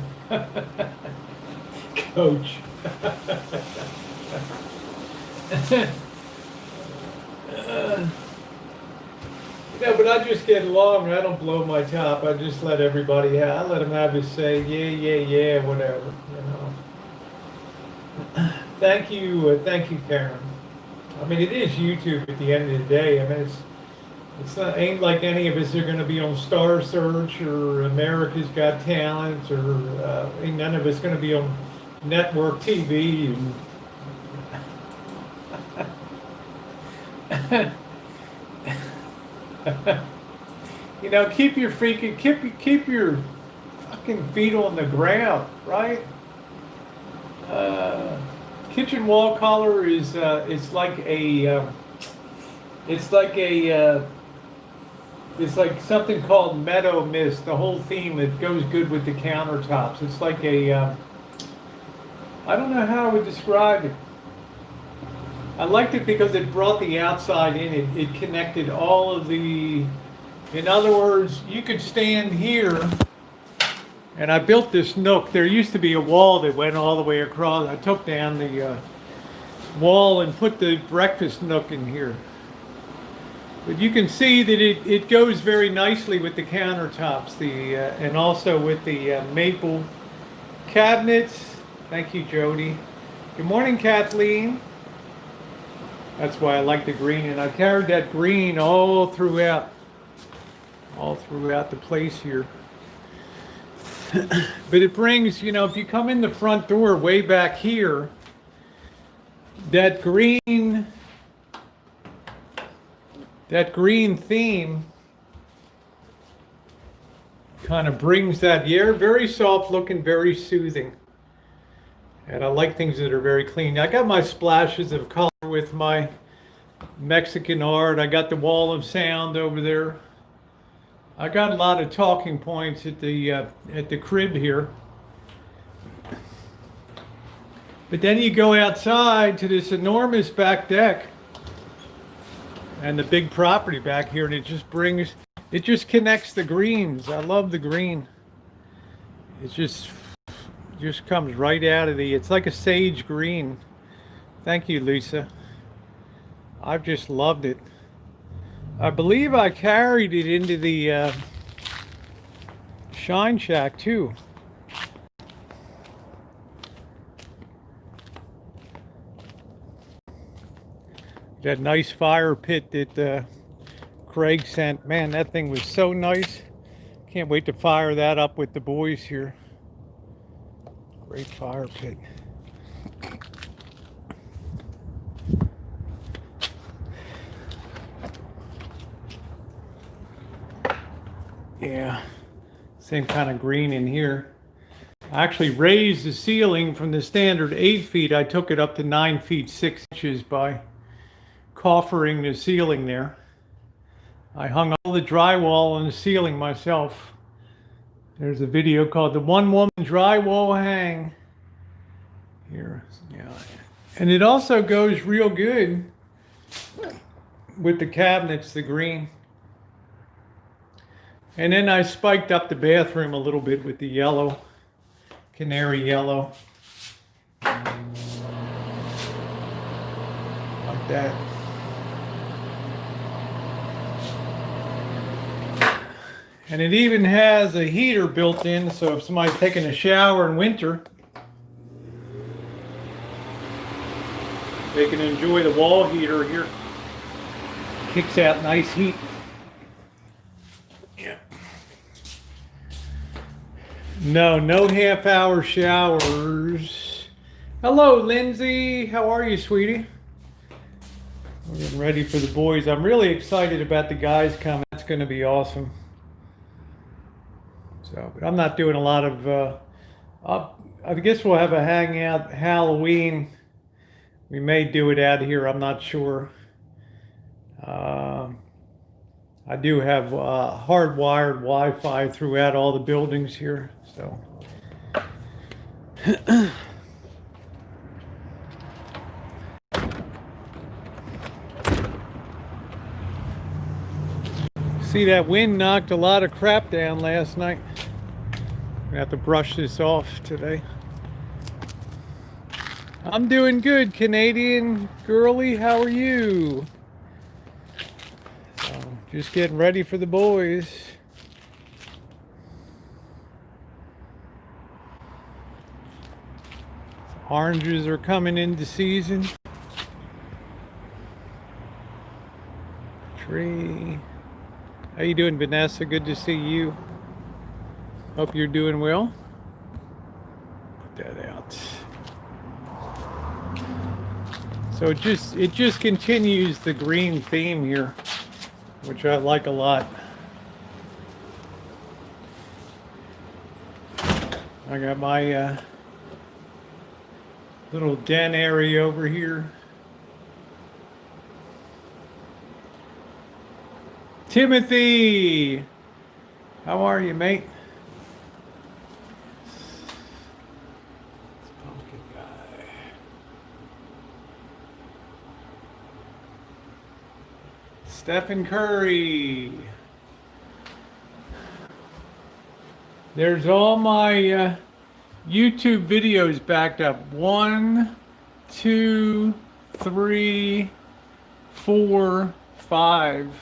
Coach. Yeah, but I just get along. I don't blow my top. I just let everybody I let them have his say. Yeah, whatever. You know. Thank you, Karen. I mean, it is YouTube at the end of the day. I mean, it's not ain't like any of us are going to be on Star Search or America's Got Talent or ain't none of us going to be on network TV. You know, keep your fucking feet on the ground, right? Kitchen wall color is it's like something called Meadow Mist. The whole theme, it goes good with the countertops. It's like I don't know how I would describe it. I liked it because it brought the outside in. It connected all of the. In other words, you could stand here. And I built this nook. There used to be a wall that went all the way across. I took down the wall and put the breakfast nook in here. But you can see that it goes very nicely with the countertops, and also with the maple cabinets. Thank you, Jody. Good morning, Kathleen. That's why I like the green, and I carried that green all throughout the place here. But it brings, you know, if you come in the front door way back here, that green theme kind of brings that air, very soft looking, very soothing. And I like things that are very clean. I got my splashes of color with my Mexican art. I got the wall of sound over there. I got a lot of talking points at the crib here. But then you go outside to this enormous back deck and the big property back here, and it just connects the greens. I love the green. It just comes right out of it's like a sage green. Thank you, Lisa. I've just loved it. I believe I carried it into the Shine Shack too. That nice fire pit that Craig sent. Man, that thing was so nice. Can't wait to fire that up with the boys here. Great fire pit. Yeah, same kind of green in here. I actually raised the ceiling from the standard 8 feet. I took it up to 9 feet 6 inches by coffering the ceiling there. I hung all the drywall on the ceiling myself. There's a video called the One Woman Drywall Hang. Here, yeah. And it also goes real good with the cabinets, the green. And then I spiked up the bathroom a little bit with the yellow, canary yellow. Like that. And it even has a heater built in, so if somebody's taking a shower in winter, they can enjoy the wall heater here. Kicks out nice heat. Yeah. No half-hour showers. Hello, Lindsay. How are you, sweetie? We're getting ready for the boys. I'm really excited about the guys coming. That's going to be awesome. So, but I'm not doing a lot of. I guess we'll have a hangout Halloween. We may do it out here. I'm not sure. I do have hardwired Wi-Fi throughout all the buildings here, so. See, that wind knocked a lot of crap down last night. I have to brush this off today. I'm doing good, Canadian girly. How are you? Just getting ready for the boys. Oranges are coming into season. Tree. How you doing, Vanessa? Good to see you. Hope you're doing well. Put that out. So it just continues the green theme here, which I like a lot. I got my little den area over here. Timothy, how are you, mate? This pumpkin guy. Stephen Curry. There's all my YouTube videos backed up. 1, 2, 3, 4, 5.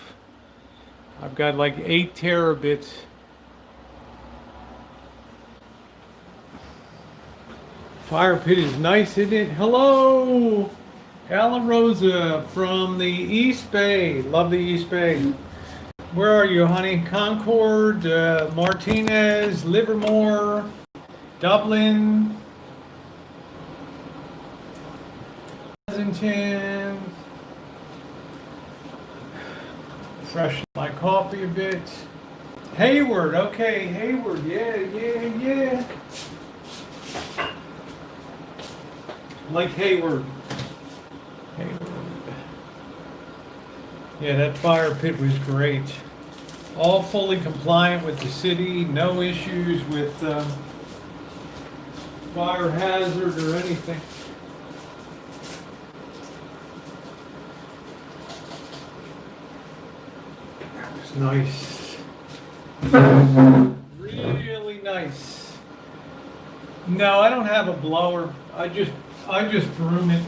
I've got like 8 terabits. Fire pit is nice, isn't it? Hello, Ala Rosa from the East Bay. Love the East Bay. Where are you, honey? Concord, Martinez, Livermore, Dublin, Pleasanton. Freshen my coffee a bit. Hayward, okay, Hayward, yeah. Like Hayward. Yeah, that fire pit was great. All fully compliant with the city, no issues with fire hazard or anything. That was nice. Really nice. No, I don't have a blower. I just broom it.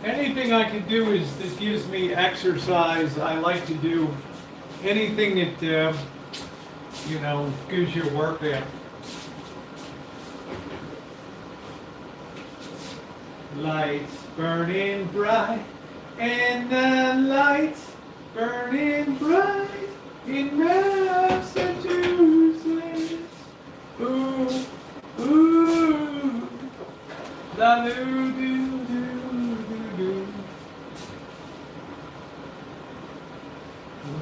Anything I can do that gives me exercise, I like to do. Anything that gives you a workout. Lights burning bright, and the lights burning bright in Massachusetts. Ooh, ooh, la doo doo doo doo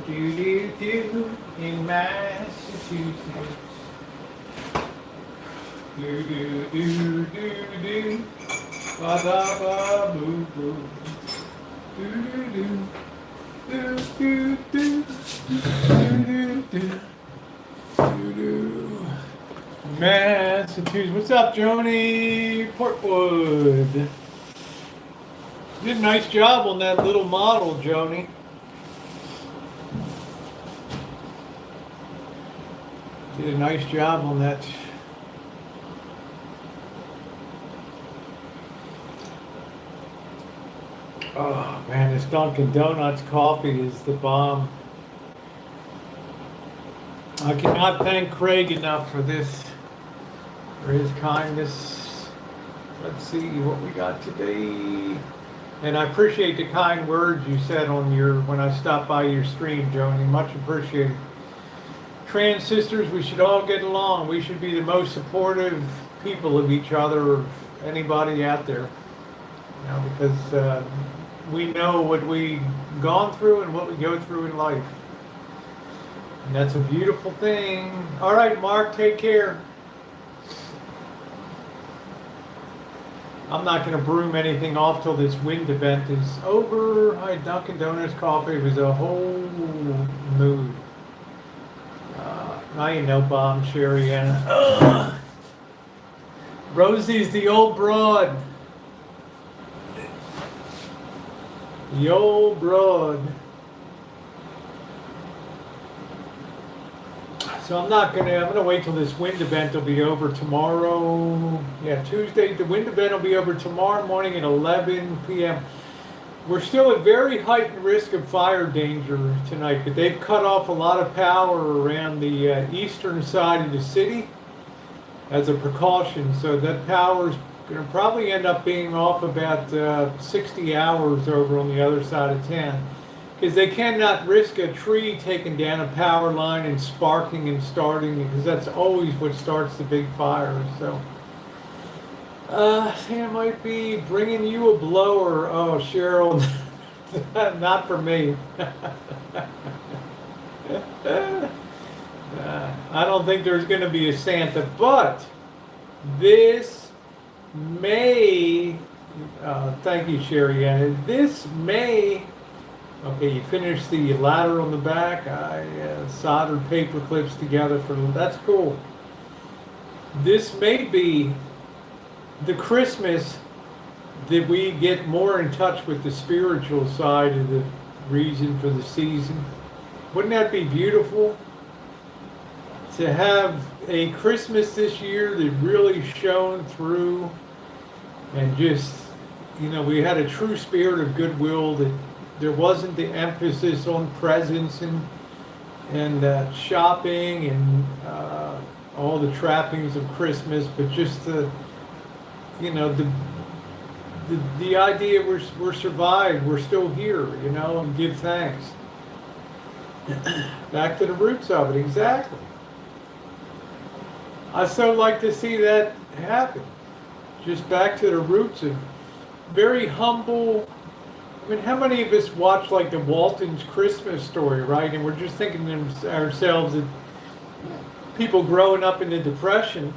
doo doo doo in Massachusetts. Do do do do do. Ba ba ba boo boo. Do do do do do do do. Massachusetts. What's up, Joni? Portwood. You did a nice job on that little model, Joni. Did a nice job on that. Oh man, this Dunkin' Donuts coffee is the bomb. I cannot thank Craig enough for this, for his kindness. Let's see what we got today. And I appreciate the kind words you said on your, when I stopped by your stream, Joni. Much appreciated. Trans sisters, we should all get along. We should be the most supportive people of each other, of anybody out there. You know, because we know what we've gone through and what we go through in life. And that's a beautiful thing. All right, Mark, take care. I'm not going to broom anything off till this wind event is over. I had Dunkin' Donuts coffee. It was a whole mood. I ain't no bomb, Sherry Ann. Rosie's the old broad. The old broad. So I'm gonna wait till this wind event will be over tomorrow. Yeah, Tuesday. The wind event will be over tomorrow morning at 11 p.m. We're still at very heightened risk of fire danger tonight, but they've cut off a lot of power around the eastern side of the city as a precaution. So that power is going to probably end up being off about 60 hours over on the other side of town, because they cannot risk a tree taking down a power line and sparking and starting, because that's always what starts the big fires. So Sam might be bringing you a blower. Oh, Cheryl, not for me. I don't think there's going to be a Santa, but this may, thank you, Sherry Ann, this may, okay, you finished the ladder on the back. I soldered paper clips together for, that's cool. This may be the Christmas that we get more in touch with the spiritual side of the reason for the season. Wouldn't that be beautiful? To have a Christmas this year that really shone through, and just, you know, we had a true spirit of goodwill, that there wasn't the emphasis on presents and shopping and all the trappings of Christmas, but just the, you know, the idea we're survived, we're still here, you know, and give thanks. Back to the roots of it, exactly. I so like to see that happen. Just back to the roots of very humble. I mean, how many of us watch like the Walton's Christmas Story, right? And we're just thinking to ourselves that people growing up in the Depression,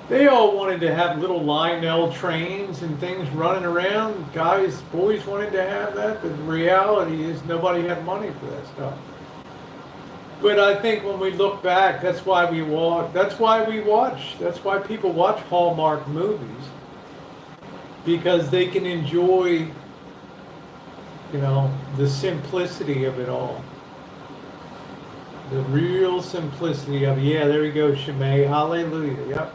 they all wanted to have little Lionel trains and things running around. Guys, boys wanted to have that, but the reality is nobody had money for that stuff. But I think when we look back, that's why we watch, that's why people watch Hallmark movies, because they can enjoy, you know, the simplicity of it all. The real simplicity of it. Yeah, there you go, Shemay. Hallelujah. Yep.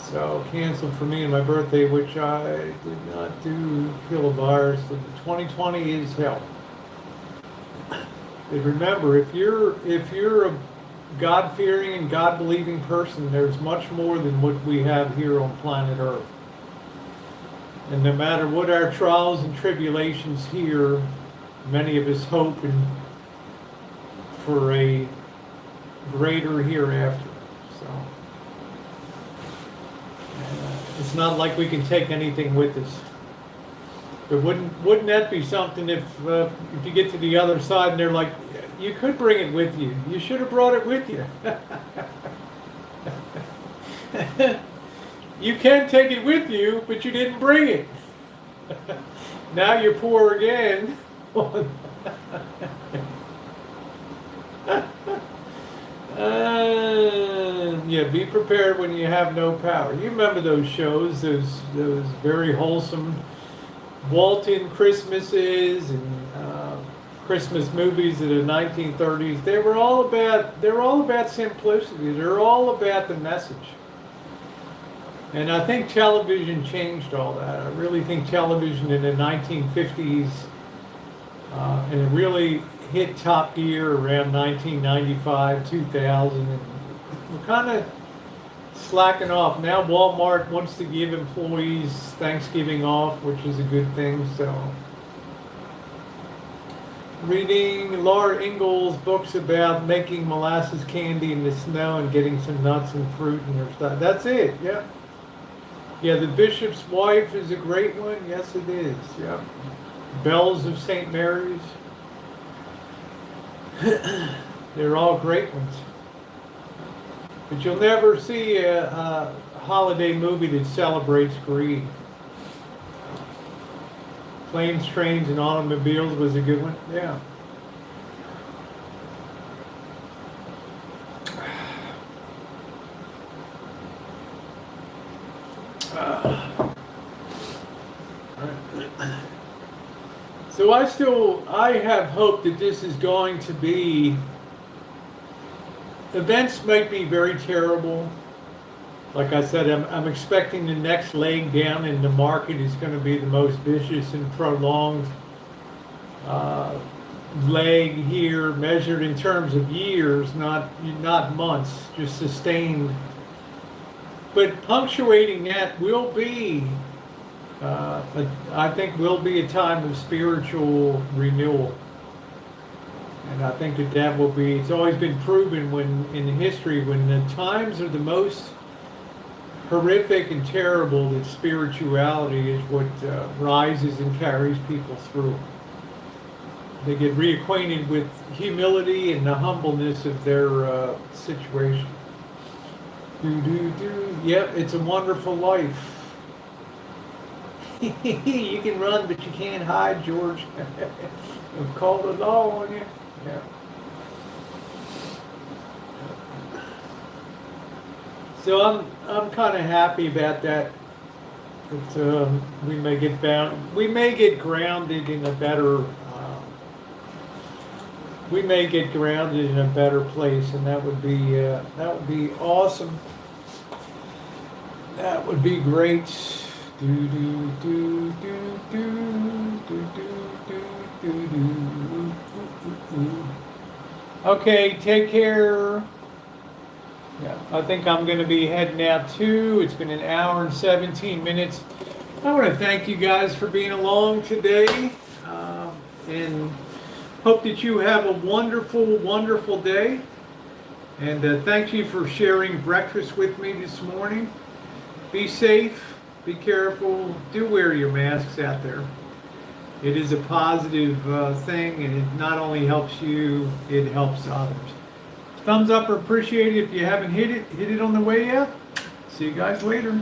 So canceled for me on my birthday, which I did not do, kill a virus. 2020 is hell. But remember, if you're a God-fearing and God-believing person, there's much more than what we have here on planet Earth. And no matter what our trials and tribulations here, many of us hope for a greater hereafter. So it's not like we can take anything with us. But wouldn't that be something if you get to the other side and they're like, you could bring it with you. You should have brought it with you. You can take it with you, but you didn't bring it. Now you're poor again. Yeah, be prepared when you have no power. You remember those shows, those very wholesome Walton Christmases and Christmas movies of the 1930s. They were all about simplicity. They're all about the message. And I think television changed all that. I really think television in the 1950s, and it really hit top gear around 1995, 2000, and we're kind of slacking off. Now Walmart wants to give employees Thanksgiving off, which is a good thing. So, reading Laura Ingalls books about making molasses candy in the snow and getting some nuts and fruit and her stuff. That's it. Yeah. Yeah, The Bishop's Wife is a great one. Yes, it is. Yeah. Bells of St. Mary's. They're all great ones. But you'll never see a holiday movie that celebrates greed. Planes, Trains, and Automobiles was a good one. Yeah. So I have hope that this is going to be, events might be very terrible. Like I said, I'm expecting the next leg down in the market is going to be the most vicious and prolonged leg here, measured in terms of years, not months, just sustained. But punctuating that will be, I think, will be a time of spiritual renewal. And I think that will be, it's always been proven when in history, when the times are the most horrific and terrible, that spirituality is what rises and carries people through. They get reacquainted with humility and the humbleness of their situation. Yep, it's a wonderful life. You can run, but you can't hide, George. I've called the law on you. Yeah. So I'm kind of happy about that. That we may get grounded in a better. We may get grounded in a better place, and that would be awesome. That would be great. Okay, take care. Yeah, I think I'm going to be heading out too. It's been an hour and 17 minutes. I want to thank you guys for being along today, and hope that you have a wonderful, wonderful day. And thank you for sharing breakfast with me this morning. Be safe. Be careful. Do wear your masks out there. It is a positive thing, and it not only helps you, it helps others. Thumbs up or appreciate it. If you haven't hit it on the way out. See you guys later.